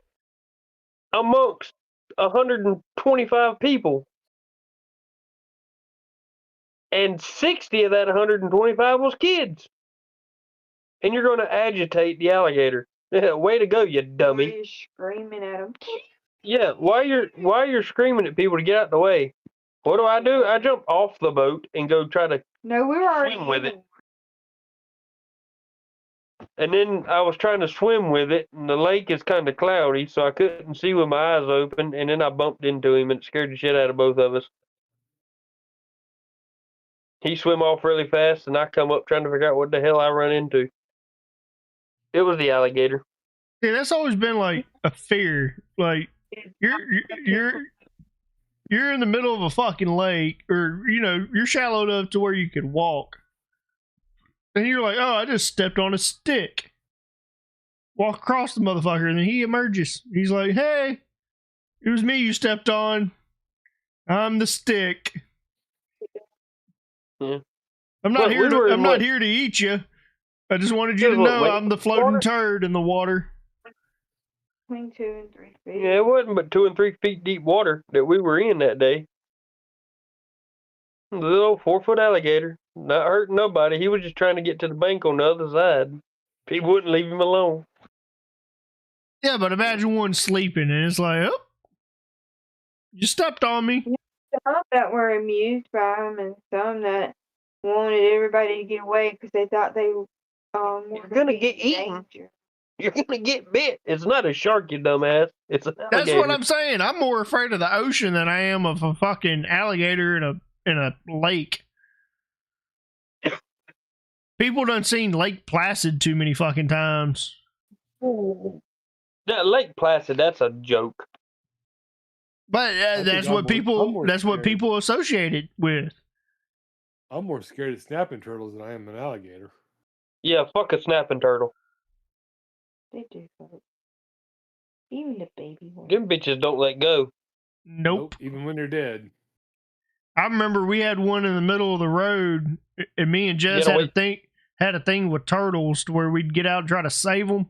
amongst 125 people. And 60 of that 125 was kids. And you're going to agitate the alligator. Way to go, you dummy. You're screaming at them. Yeah, while you're screaming at people to get out the way, what do? I jump off the boat and go try to swim with it. And then I was trying to swim with it, and the lake is kind of cloudy, so I couldn't see with my eyes open, and then I bumped into him, and it scared the shit out of both of us. He swam off really fast, and I come up trying to figure out what the hell I run into. It was the alligator. Yeah, that's always been like a fear. Like you're in the middle of a fucking lake, or you're shallow enough to where you could walk, and you're like, oh, I just stepped on a stick. Walk across the motherfucker, and then he emerges. He's like, hey, it was me you stepped on. I'm the stick. Yeah. I'm not here to eat you. I just wanted you to know I'm the floating turd in the water. Between 2 and 3 feet. Yeah, it wasn't but 2 and 3 feet deep water that we were in that day. The little 4-foot alligator, not hurting nobody. He was just trying to get to the bank on the other side. People wouldn't leave him alone. Yeah, but imagine one sleeping and it's like, oh, you stepped on me. Some that were amused by him, and some that wanted everybody to get away because they thought they were gonna get eaten. You're gonna get bit. It's not a shark, you dumbass. It's an alligator. That's what I'm saying. I'm more afraid of the ocean than I am of a fucking alligator in a lake. People done seen Lake Placid too many fucking times. That Lake Placid, that's a joke. But that's what people associate it with. I'm more scared of snapping turtles than I am an alligator. Yeah, fuck a snapping turtle. They do, folks. Even the baby ones. Them bitches don't let go. Nope. Even when they're dead. I remember we had one in the middle of the road, and me and Jess had a thing with turtles to where we'd get out and try to save them.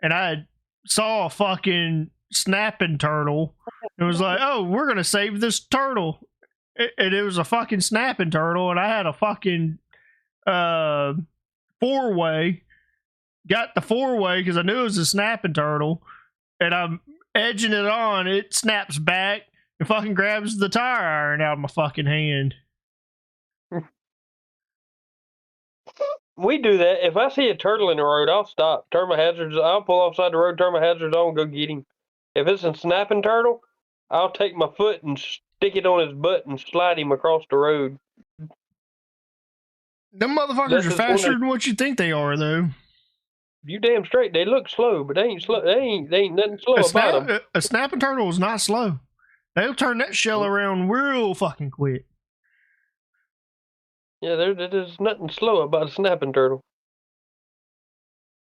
And I saw a fucking snapping turtle. It was like, oh, we're gonna save this turtle, and it was a fucking snapping turtle, and I had a fucking 4-way. Got the 4-way because I knew it was a snapping turtle, and I'm edging it on. It snaps back and fucking grabs the tire iron out of my fucking hand. we do that. If I see a turtle in the road, I'll stop, turn my hazards. I'll pull offside the road, turn my hazards on, go get him. If it's a snapping turtle, I'll take my foot and stick it on his butt and slide him across the road. Them motherfuckers That's are just faster one than what you think they are, though. You damn straight. They look slow, but they ain't slow. They ain't nothing slow about them. A snapping turtle is not slow. They'll turn that shell around real fucking quick. Yeah, there's nothing slow about a snapping turtle.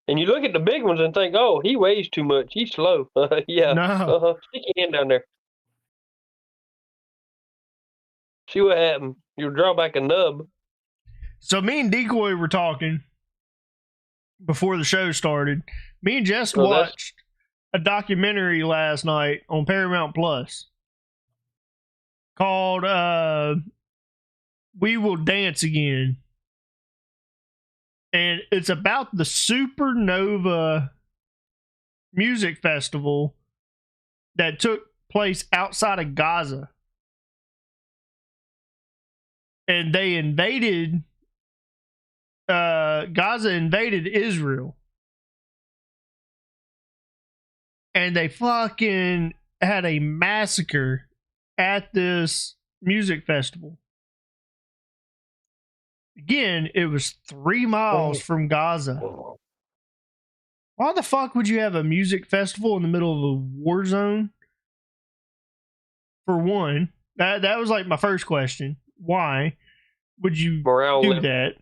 And you look at the big ones and think, oh, he weighs too much. He's slow. Yeah. No. Stick your hand down there. See what happened. You'll draw back a nub. So me and Decoy were talking before the show started. Me and Jess watched a documentary last night on Paramount Plus called We Will Dance Again. And it's about the Supernova Music Festival that took place outside of Gaza. And they invaded Gaza invaded Israel. And they fucking had a massacre at this music festival. Again, it was 3 miles from Gaza. Why the fuck would you have a music festival in the middle of a war zone? For one, that was like my first question. Why would you do that?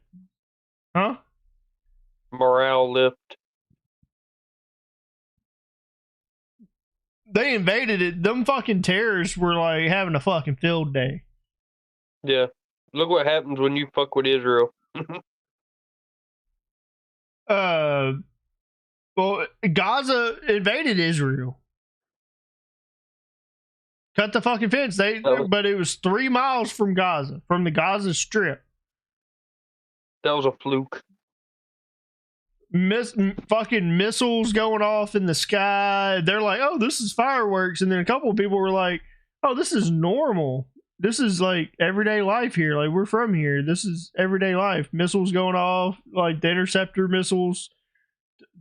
Huh? Morale lift. They invaded it. Them fucking terrorists were like having a fucking field day. Yeah. Look what happens when you fuck with Israel. Well, Gaza invaded Israel. Cut the fucking fence. But it was 3 miles from Gaza, from the Gaza Strip. That was a fluke. Fucking missiles going off in the sky. They're like, oh, this is fireworks. And then a couple of people were like, oh, this is normal. This is like everyday life here. Like, we're from here. This is everyday life. Missiles going off, like the interceptor missiles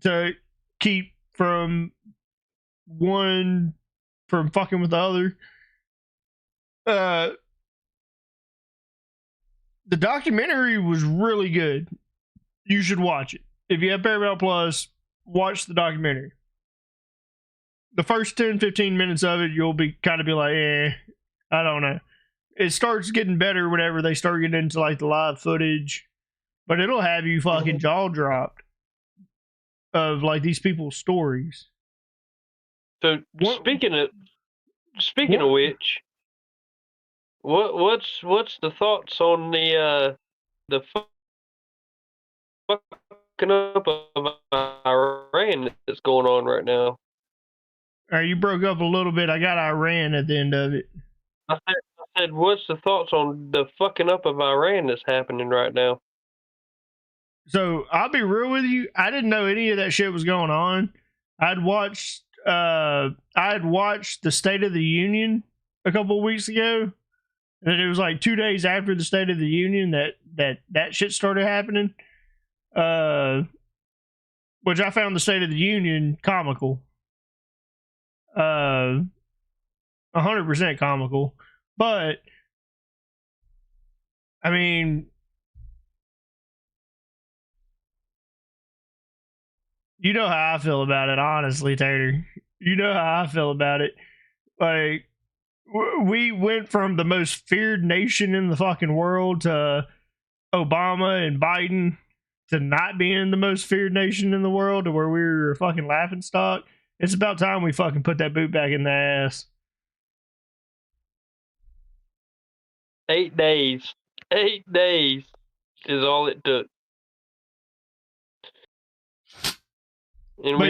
to keep from one from fucking with the other. The documentary was really good. You should watch it. If you have Paramount Plus, watch the documentary. The first 10-15 minutes of it, you'll be kind of be like, I don't know. It starts getting better whenever they start getting into like the live footage, but it'll have you fucking jaw dropped of like these people's stories. So speaking of which, what's the thoughts on the fucking up of Iran that's going on right now? You broke up a little bit. I got Iran at the end of it. I said, what's the thoughts on the fucking up of Iran that's happening right now? So I'll be real with you. I didn't know any of that shit was going on. I'd watched the State of the Union a couple of weeks ago, and it was like 2 days after the State of the Union that shit started happening. Which I found the State of the Union comical. 100% comical. But I mean, you know how I feel about it, honestly, Tater. You know how I feel about it. Like, we went from the most feared nation in the fucking world to Obama and Biden to not being the most feared nation in the world to where we were a fucking laughing stock. It's about time we fucking put that boot back in the ass. 8 days. 8 days is all it took. And we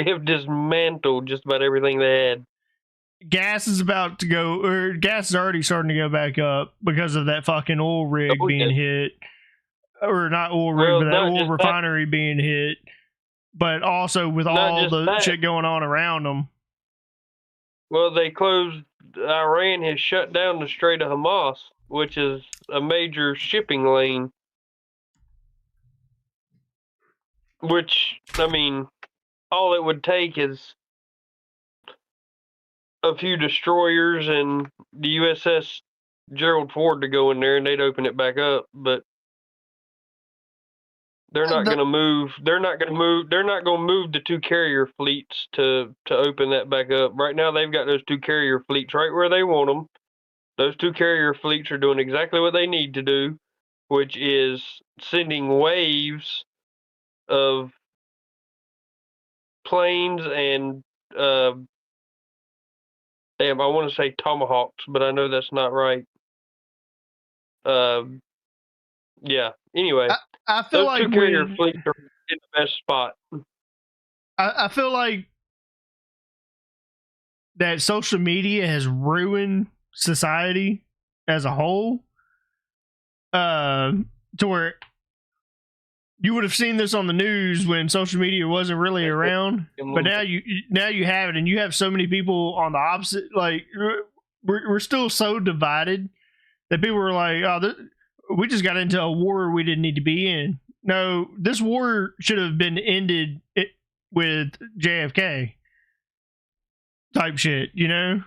have dismantled just about everything they had. Gas is about to go, or gas is already starting to go back up because of that fucking oil rig being hit. Or not oil rig, but that oil refinery being hit. But also with all the shit going on around them. Well, Iran has shut down the Strait of Hamas. which is a major shipping lane. Which, I mean, all it would take is a few destroyers and the USS Gerald Ford to go in there, and they'd open it back up. But they're not going to move. They're not going to move. They're not going to move the 2 carrier fleets to open that back up. Right now, they've got those 2 carrier fleets right where they want them. Those 2 carrier fleets are doing exactly what they need to do, which is sending waves of planes and damn, I want to say tomahawks, but I know that's not right. Yeah. Anyway, I feel those like 2 carrier fleets are in the best spot. I feel like that social media has ruined society as a whole. To where you would have seen this on the news when social media wasn't really around, but now you have it, and you have so many people on the opposite. Like we're still so divided that people are like, "Oh, we just got into a war we didn't need to be in." No, this war should have been ended with JFK type shit, you know?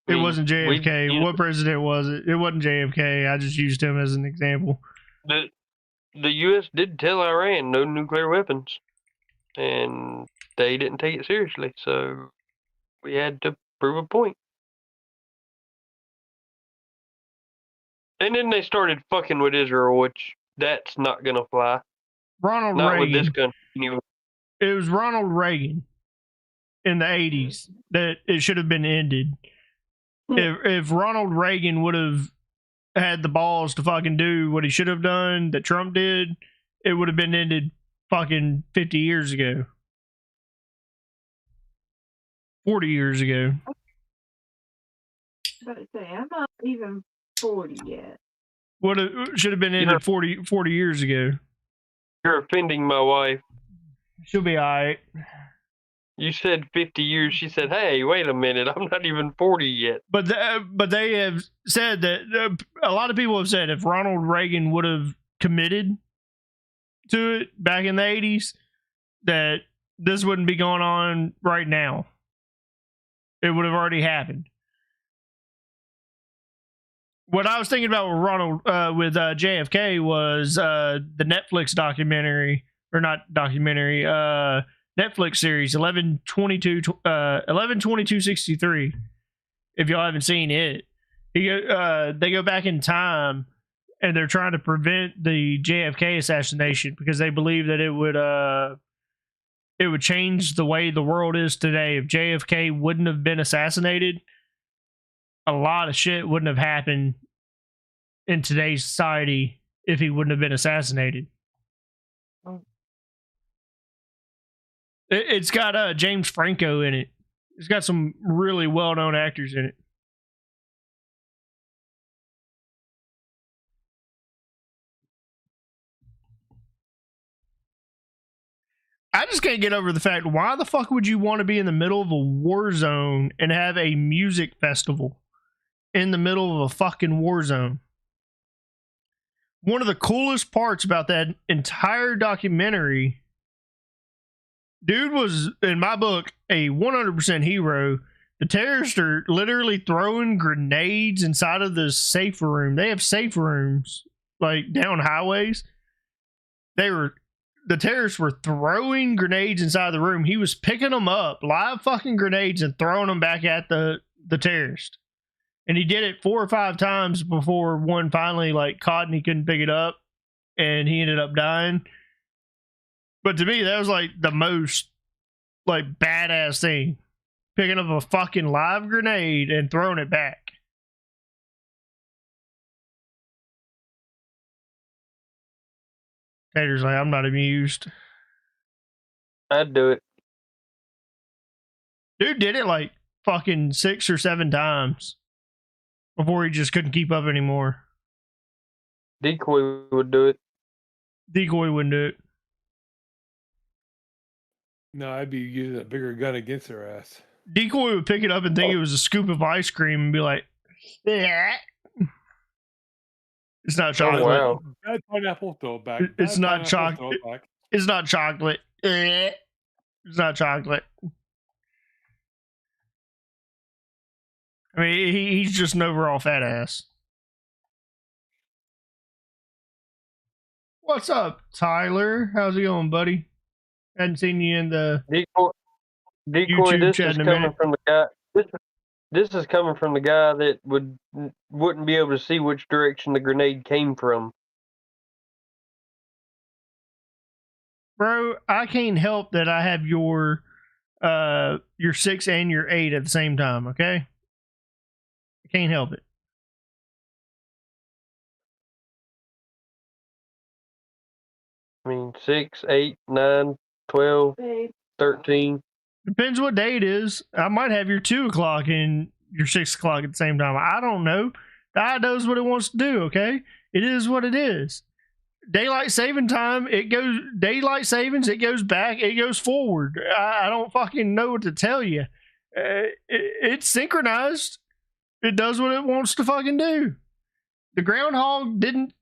It wasn't JFK. What president was it? It wasn't JFK. I just used him as an example. The U.S. did tell Iran no nuclear weapons, and they didn't take it seriously, so we had to prove a point. And then they started fucking with Israel, which that's not gonna fly. Ronald not Reagan. With this country anyway. It was Ronald Reagan in the 80s that it should have been ended. If Ronald Reagan would have had the balls to fucking do what he should have done that Trump did, it would have been ended fucking 50 years ago. 40 years ago. I was about to say, I'm not even 40 yet. What should have been ended 40 years ago. You're offending my wife. She'll be all right. You said 50 years. She said, hey, wait a minute. I'm not even 40 yet. But they have said that a lot of people have said if Ronald Reagan would have committed to it back in the 80s, that this wouldn't be going on right now. It would have already happened. What I was thinking about with JFK was the Netflix documentary, or not documentary, Netflix series 11/22/63. If y'all haven't seen it, they go back in time and they're trying to prevent the JFK assassination because they believe that it would change the way the world is today. If JFK wouldn't have been assassinated, a lot of shit wouldn't have happened in today's society if he wouldn't have been assassinated. It's got James Franco in it. It's got some really well-known actors in it. I just can't get over the fact, why the fuck would you want to be in the middle of a war zone and have a music festival in the middle of a fucking war zone? One of the coolest parts about that entire documentary, dude was, in my book, a 100% hero. The terrorists are literally throwing grenades inside of the safe room. They have safe rooms, like, down highways. The terrorists were throwing grenades inside the room. He was picking them up, live fucking grenades, and throwing them back at the terrorist. And he did it 4 or 5 times before one finally like caught and he couldn't pick it up, and he ended up dying. But to me, that was like the most like badass thing, picking up a fucking live grenade and throwing it back. Tater's like, I'm not amused. I'd do it. Dude did it like fucking 6 or 7 times before he just couldn't keep up anymore. Decoy would do it. Decoy wouldn't do it. No, I'd be using a bigger gun against their ass. Decoy would pick it up and think it was a scoop of ice cream and be like, yeah. It's not chocolate. wow. Bad pineapple, throw it back. It's Bad not pineapple, chocolate. throw it back. It's not chocolate. It's not chocolate. I mean, he's just an overall fat ass. What's up, Tyler? How's it going, buddy? Hadn't seen you in the Decoy, YouTube this chat is in a coming minute. from the guy. This is coming from the guy that wouldn't be able to see which direction the grenade came from. Bro, I can't help that I have your 6 and your 8 at the same time, okay? I can't help it. I mean, 6, 8, 9, 12, 13. Depends what day it is. I might have your 2 o'clock and your 6 o'clock at the same time. I don't know. The eye knows what it wants to do, okay? It is what it is. Daylight saving time, it goes daylight savings, it goes back, it goes forward. I don't fucking know what to tell you. It's synchronized. It does what it wants to fucking do. The groundhog didn't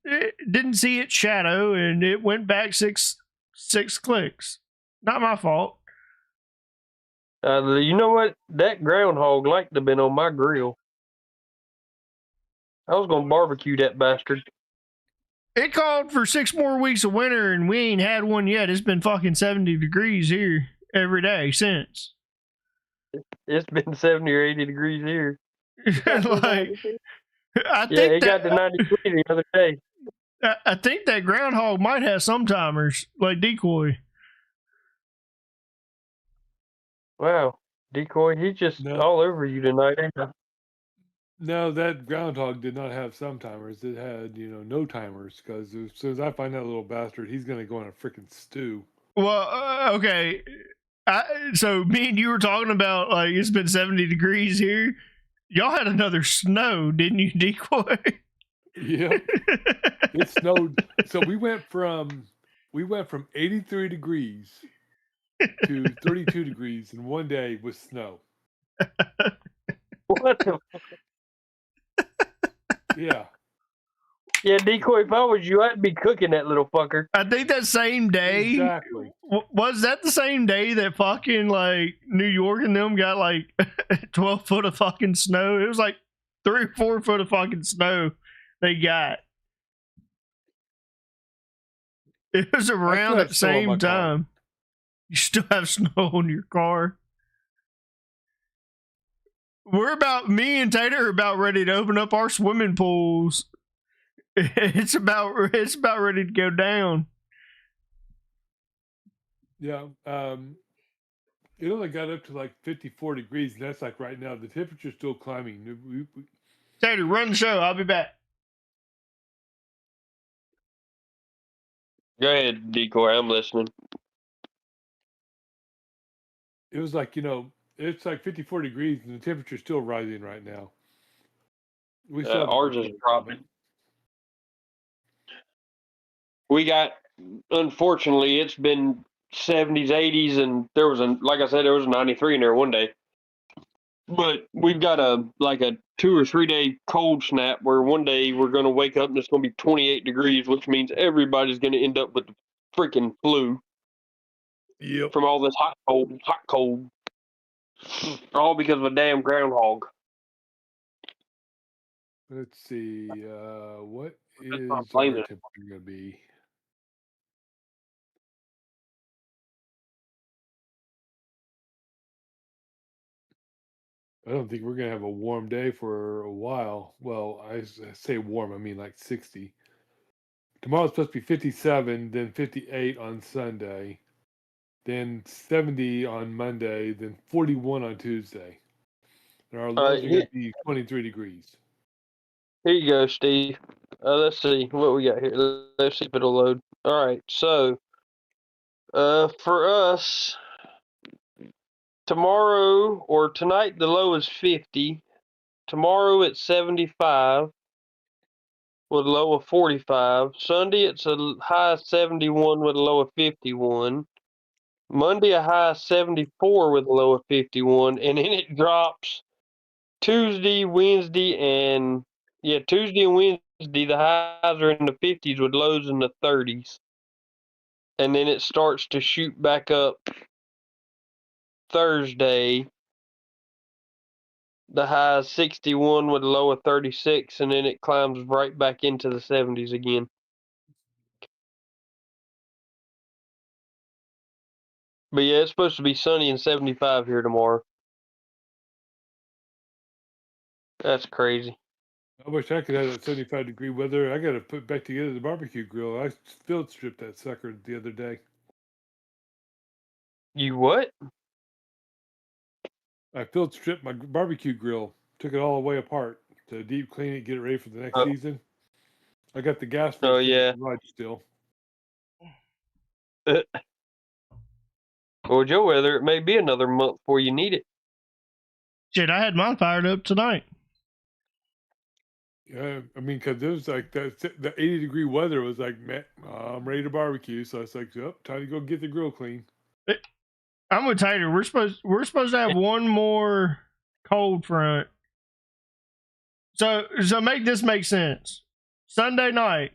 see its shadow and it went back six clicks. Not my fault. You know what? That groundhog liked to have been on my grill. I was gonna barbecue that bastard. It called for 6 more weeks of winter and we ain't had one yet. It's been fucking 70 degrees here every day since. It's been 70 or 80 degrees here. Like, It got to 93 the other day. I think that groundhog might have some timers, like Decoy. Wow, Decoy, he's just all over you tonight, ain't he? No, that groundhog did not have some timers. It had, no timers. Because as soon as I find that little bastard, he's going to go in a freaking stew. Well, okay. So me and you were talking about, like, it's been 70 degrees here. Y'all had another snow, didn't you, Decoy? Yeah. It snowed. So we went from 83 degrees to 32 degrees in one day with snow. What the? Yeah. Yeah, Decoy, if I was you, I'd be cooking that little fucker. I think that same day. Exactly. Was that the same day that fucking, like, New York and them got, like, 12 foot of fucking snow? It was like 3 or 4 foot of fucking snow they got. It was around at the same time. You still have snow on your car. Me and Tater are about ready to open up our swimming pools. It's about ready to go down. Yeah. It only got up to like 54 degrees, and that's like right now. The temperature's still climbing. Tater, run the show. I'll be back. Go ahead, Decoy, I'm listening. It was like, it's like 54 degrees, and the temperature's still rising right now. Ours is dropping. We got, unfortunately, it's been 70s, 80s, and like I said, there was a 93 in there one day. But we've got a 2 or 3 day cold snap where one day we're going to wake up and it's going to be 28 degrees, which means everybody's going to end up with the freaking flu. Yep. From all this hot cold. All because of a damn groundhog. Let's see. What is not our blaming it. temperature going to be? I don't think we're going to have a warm day for a while. Well, I say warm, I mean like 60. Tomorrow's supposed to be 57, then 58 on Sunday, then 70 on Monday, then 41 on Tuesday. And our lows are going to be 23 degrees. Here you go, Steve. Let's see what we got here. Let's see if it'll load. All right, so for us, tomorrow or tonight, the low is 50. Tomorrow it's 75 with a low of 45. Sunday it's a high of 71 with a low of 51. Monday a high of 74 with a low of 51, and then it drops Tuesday, Wednesday, and Wednesday the highs are in the 50s with lows in the 30s, and then it starts to shoot back up Thursday. The high is 61 with a low of 36, and then it climbs right back into the 70s again. But yeah, it's supposed to be sunny and 75 here tomorrow. That's crazy. I wish I could have that 75-degree weather. I got to put back together the barbecue grill. I field stripped that sucker the other day. You what? I field stripped my barbecue grill. Took it all the way apart to deep clean it, get it ready for the next Oh. season. I got the gas Oh, vent in yeah. the garage still. Well, Joe, weather, it may be another month before you need it. Shit, I had mine fired up tonight. Yeah, I mean, because it was like the 80-degree weather was like, man, I'm ready to barbecue. So I was like, oh, time to go get the grill clean. I'm gonna tell you, we're supposed to have one more cold front. So make this make sense. Sunday night,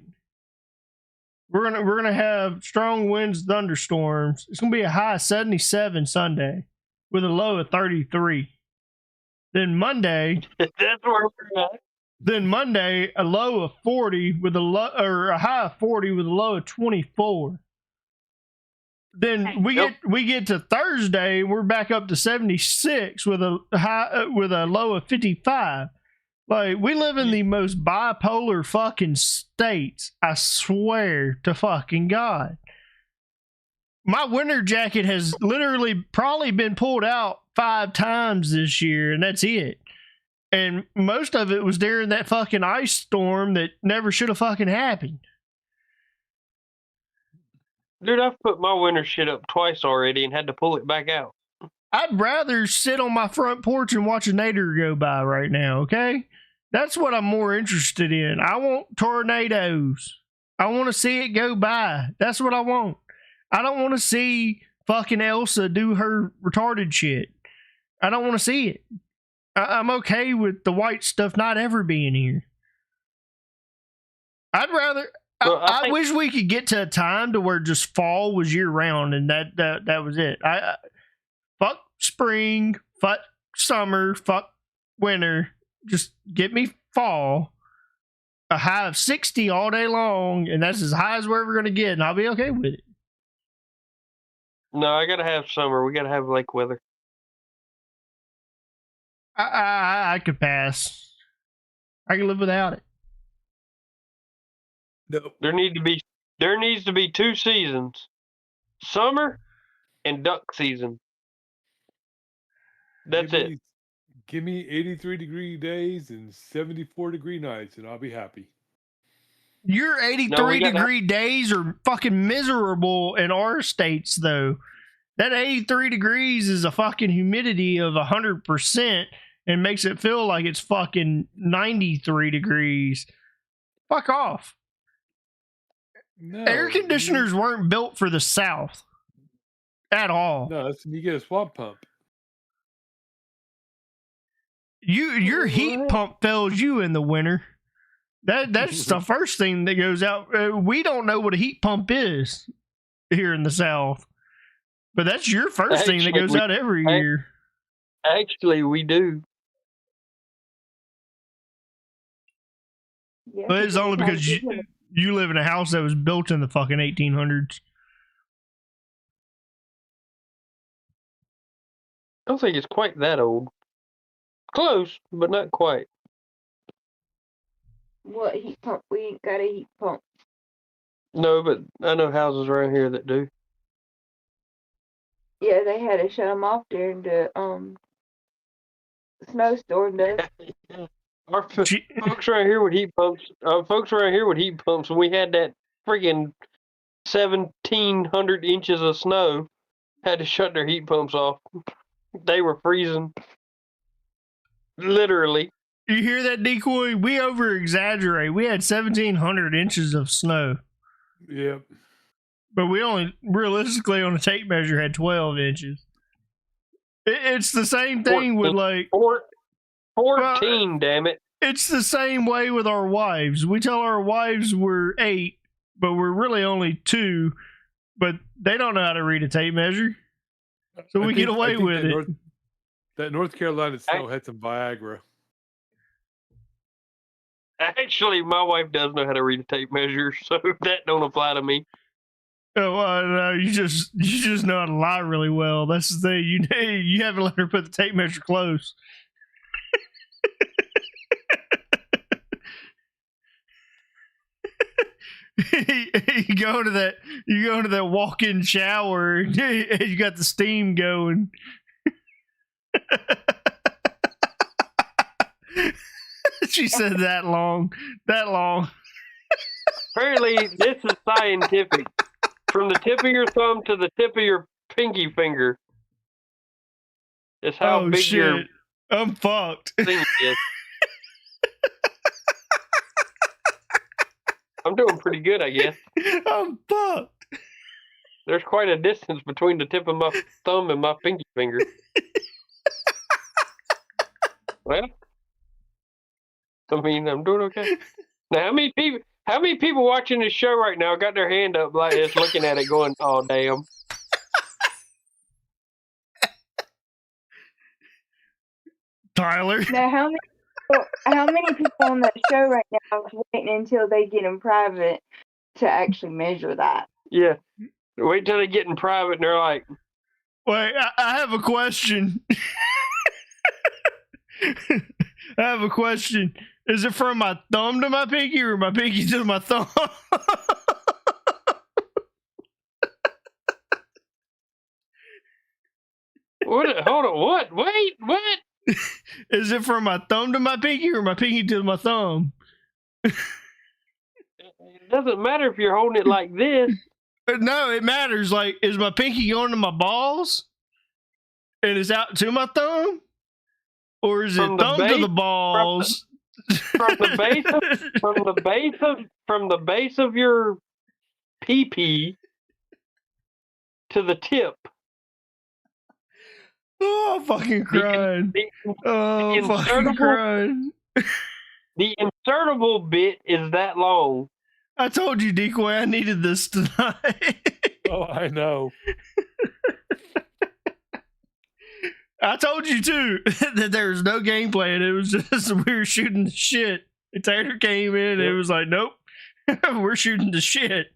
we're gonna have strong winds, thunderstorms. It's gonna be a high of 77 Sunday with a low of 33. Then Monday, That's where we're at. Then Monday, a low of 40 with a high of 40 with a low of 24. Then we get to Thursday, we're back up to 76 with a low of 55. Like, we live in the most bipolar fucking states. I swear to fucking God. My winter jacket has literally probably been pulled out 5 times this year, and that's it. And most of it was during that fucking ice storm that never should have fucking happened. Dude, I've put my winter shit up twice already and had to pull it back out. I'd rather sit on my front porch and watch a nadir go by right now, okay? That's what I'm more interested in. I want tornadoes. I want to see it go by. That's what I want. I don't want to see fucking Elsa do her retarded shit. I don't want to see it. I'm okay with the white stuff not ever being here. I'd rather. Well, I wish we could get to a time to where just fall was year round and that was it. Fuck spring, fuck summer, fuck winter. Just get me fall. A high of 60 all day long, and that's as high as we're ever gonna get, and I'll be okay with it. No, I gotta have summer. We gotta have lake weather. I could pass. I can live without it. No. There needs to be 2 seasons. Summer and duck season. That's it. Give me 83-degree days and 74-degree nights, and I'll be happy. Your 83-degree days are fucking miserable in our states, though. That 83 degrees is a fucking humidity of 100% and makes it feel like it's fucking 93 degrees. Fuck off. No, Air conditioners weren't built for the South at all. No, that's when you get a swamp pump. Your heat pump fails you in the winter. That's the first thing that goes out. We don't know what a heat pump is here in the South. But that's your first thing that goes out every year. Actually, we do. Yeah, But it's only because you live in a house that was built in the fucking 1800s. I don't think it's quite that old. Close, but not quite. What heat pump? We ain't got a heat pump. No, but I know houses around here that do. Yeah, they had to shut them off during the snowstorm. Though. Our folks around here with heat pumps. When we had that friggin' 1,700 inches of snow, had to shut their heat pumps off. They were freezing. Literally. You hear that, Decoy? We over exaggerate. We had 1,700 inches of snow. Yep. but we only realistically on a tape measure had 12 inches. It's the same thing with like 14, damn it. It's the same way with our wives. We tell our wives we're 8, but we're really only 2, but they don't know how to read a tape measure. So we get away with it. That North Carolina snow had some Viagra. Actually, my wife does know how to read a tape measure, so that don't apply to me. Oh, no, you just know how to lie really well. That's the thing. You haven't let her put the tape measure close. you go into that walk-in shower and you got the steam going. She said that long. Apparently, this is scientific. From the tip of your thumb to the tip of your pinky finger. That's how big your I'm fucked. thing is. I'm doing pretty good, I guess. I'm fucked. There's quite a distance between the tip of my thumb and my pinky finger. Well, I mean, I'm doing okay. Now, how many people watching this show right now got their hand up like this, looking at it, going, "Oh, damn"? Tyler. Now, how many people on that show right now is waiting until they get in private to actually measure that? Yeah. Wait till they get in private and they're like, "Wait, I have a question." I have a question. Is it from my thumb to my pinky or my pinky to my thumb? "What? Hold on, what? Wait, what?" Is it from my thumb to my pinky or my pinky to my thumb? It doesn't matter if you're holding it like this. No, it matters. Like, is my pinky going to my balls and it's out to my thumb? Or is it thumb to the balls? From the base of your pee-pee to the tip. Oh, I'm fucking crying. Fucking crying. The insertable bit is that long. I told you, Decoy, I needed this tonight. Oh, I know. I told you too that there was no gameplay and it was just we were shooting the shit. And Taylor came in and it was like, nope, we're shooting the shit.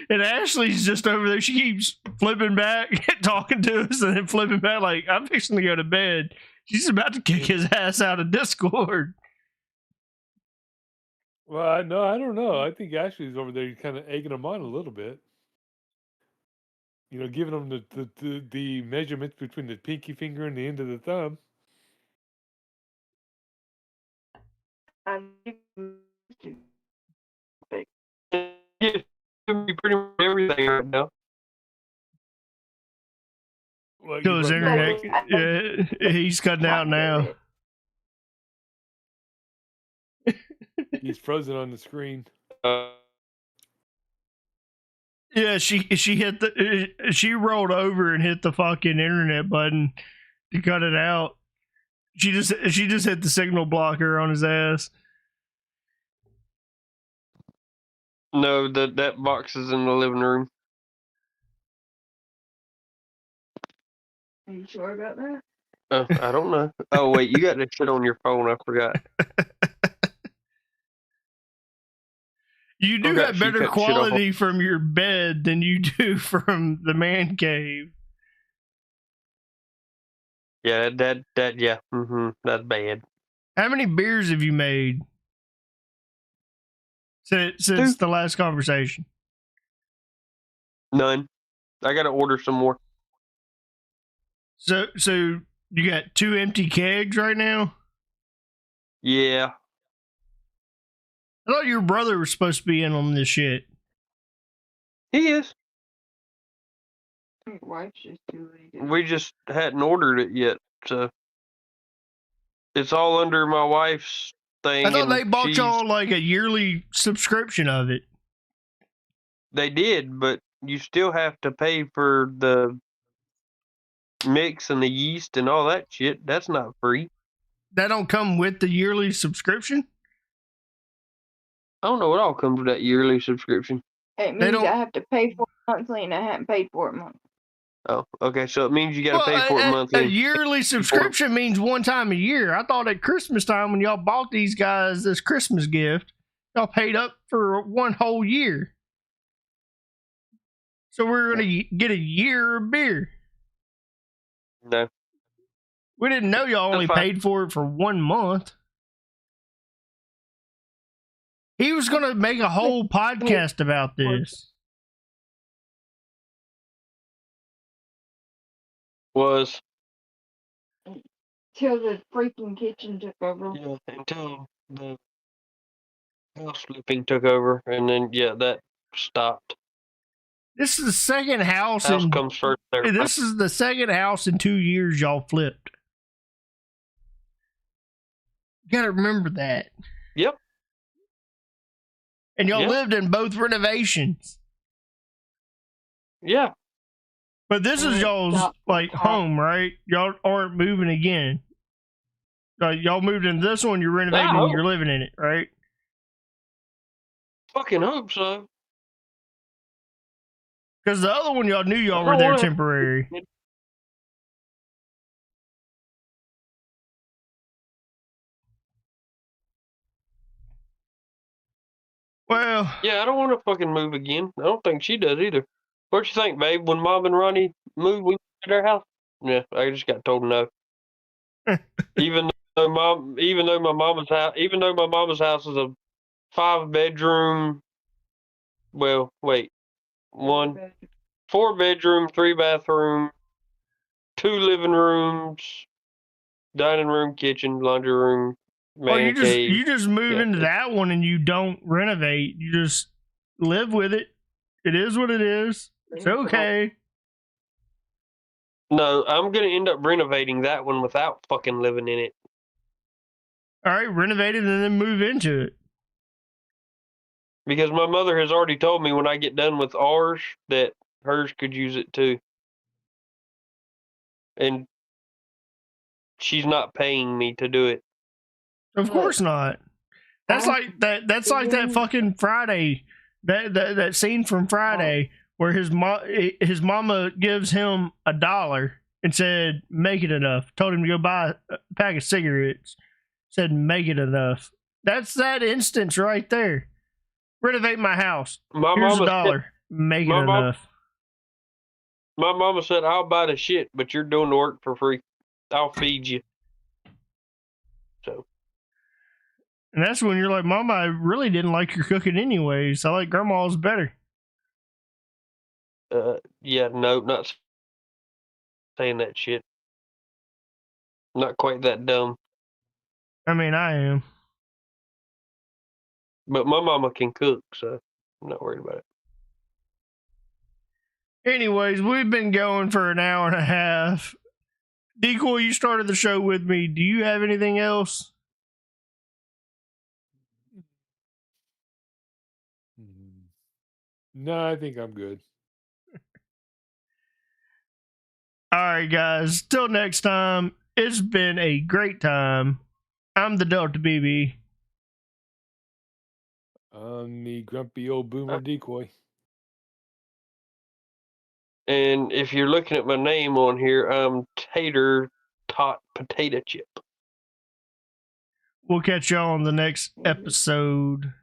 And Ashley's just over there. She keeps flipping back, talking to us, and then flipping back like, I'm fixing to go to bed. She's about to kick his ass out of Discord. Well, I don't know. I think Ashley's over there kind of egging him on a little bit. You know, giving him the measurements between the pinky finger and the end of the thumb. Gives me pretty much everything right now. Like, Kill his internet. Yeah, he's cutting out now. He's frozen on the screen. Yeah, she hit she rolled over and hit the fucking internet button to cut it out. She just hit the signal blocker on his ass. No, that box is in the living room. Are you sure about that? I don't know. Oh wait, you got that shit on your phone. I forgot. You do have better quality from your bed than you do from the man cave. Yeah, yeah. That's bad. How many beers have you made since the last conversation? None. I gotta order some more. So you got 2 empty kegs right now? Yeah. I thought your brother was supposed to be in on this shit. He is. My wife's just doing it. We just hadn't ordered it yet, so it's all under my wife's thing. I thought they bought y'all like a yearly subscription of it. They did, but you still have to pay for the mix and the yeast and all that shit. That's not free. That don't come with the yearly subscription? I don't know what all comes with that yearly subscription. It They means don't- I have to pay for it monthly, and I haven't paid for it monthly. Oh, okay. So it means you got to pay for it a monthly. yearly subscription means one time a year. I thought at Christmas time when y'all bought these guys this Christmas gift, y'all paid up for one whole year. So we're going to get a year of beer. No. We didn't know y'all only That's fine. paid for it for 1 month. He was going to make a whole podcast about this. Was. Till the freaking kitchen took over. Yeah, until the house flipping took over, and then that stopped. This is the second house. House comes first. This is the second house in 2 years y'all flipped. You got to remember that. Yep. And y'all lived in both renovations. Yeah. But this is y'all's home, right? Y'all aren't moving again. Y'all moved in this one, you're renovating, and you're living in it, right? Fucking hope so. Because the other one, y'all knew y'all were there temporary. Well, yeah, I don't want to fucking move again. I don't think she does either. What you think, babe? When Mom and Ronnie moved, we moved to their house. Yeah, I just got told no. even though my mama's house is a 5-bedroom. Well, wait, 4-bedroom, 3-bathroom, 2 living rooms, dining room, kitchen, laundry room. you just move into that one and you don't renovate. You just live with it. It is what it is. It's okay. No, I'm gonna end up renovating that one without fucking living in it. All right, renovate it and then move into it. Because my mother has already told me when I get done with ours that hers could use it too. And she's not paying me to do it. Of course not. That's like that. That's like that fucking Friday. That scene from Friday where his mama gives him $1 and said, "Make it enough." Told him to go buy a pack of cigarettes. Said, "Make it enough." That's that instance right there. Renovate my house. Here's $1. Make it enough. My mama said, "I'll buy the shit, but you're doing the work for free. I'll feed you." So. And that's when you're like, "Mama, I really didn't like your cooking anyways. I like Grandma's better." Yeah, no, not saying that shit. Not quite that dumb. I mean, I am. But my mama can cook, so I'm not worried about it. Anyways, we've been going for an hour and a half. Decoy, you started the show with me. Do you have anything else? No, I think I'm good. All right, guys. Till next time, it's been a great time. I'm the Delta BB. I'm the grumpy old boomer decoy. And if you're looking at my name on here, I'm Tater Tot Potato Chip. We'll catch y'all on the next episode.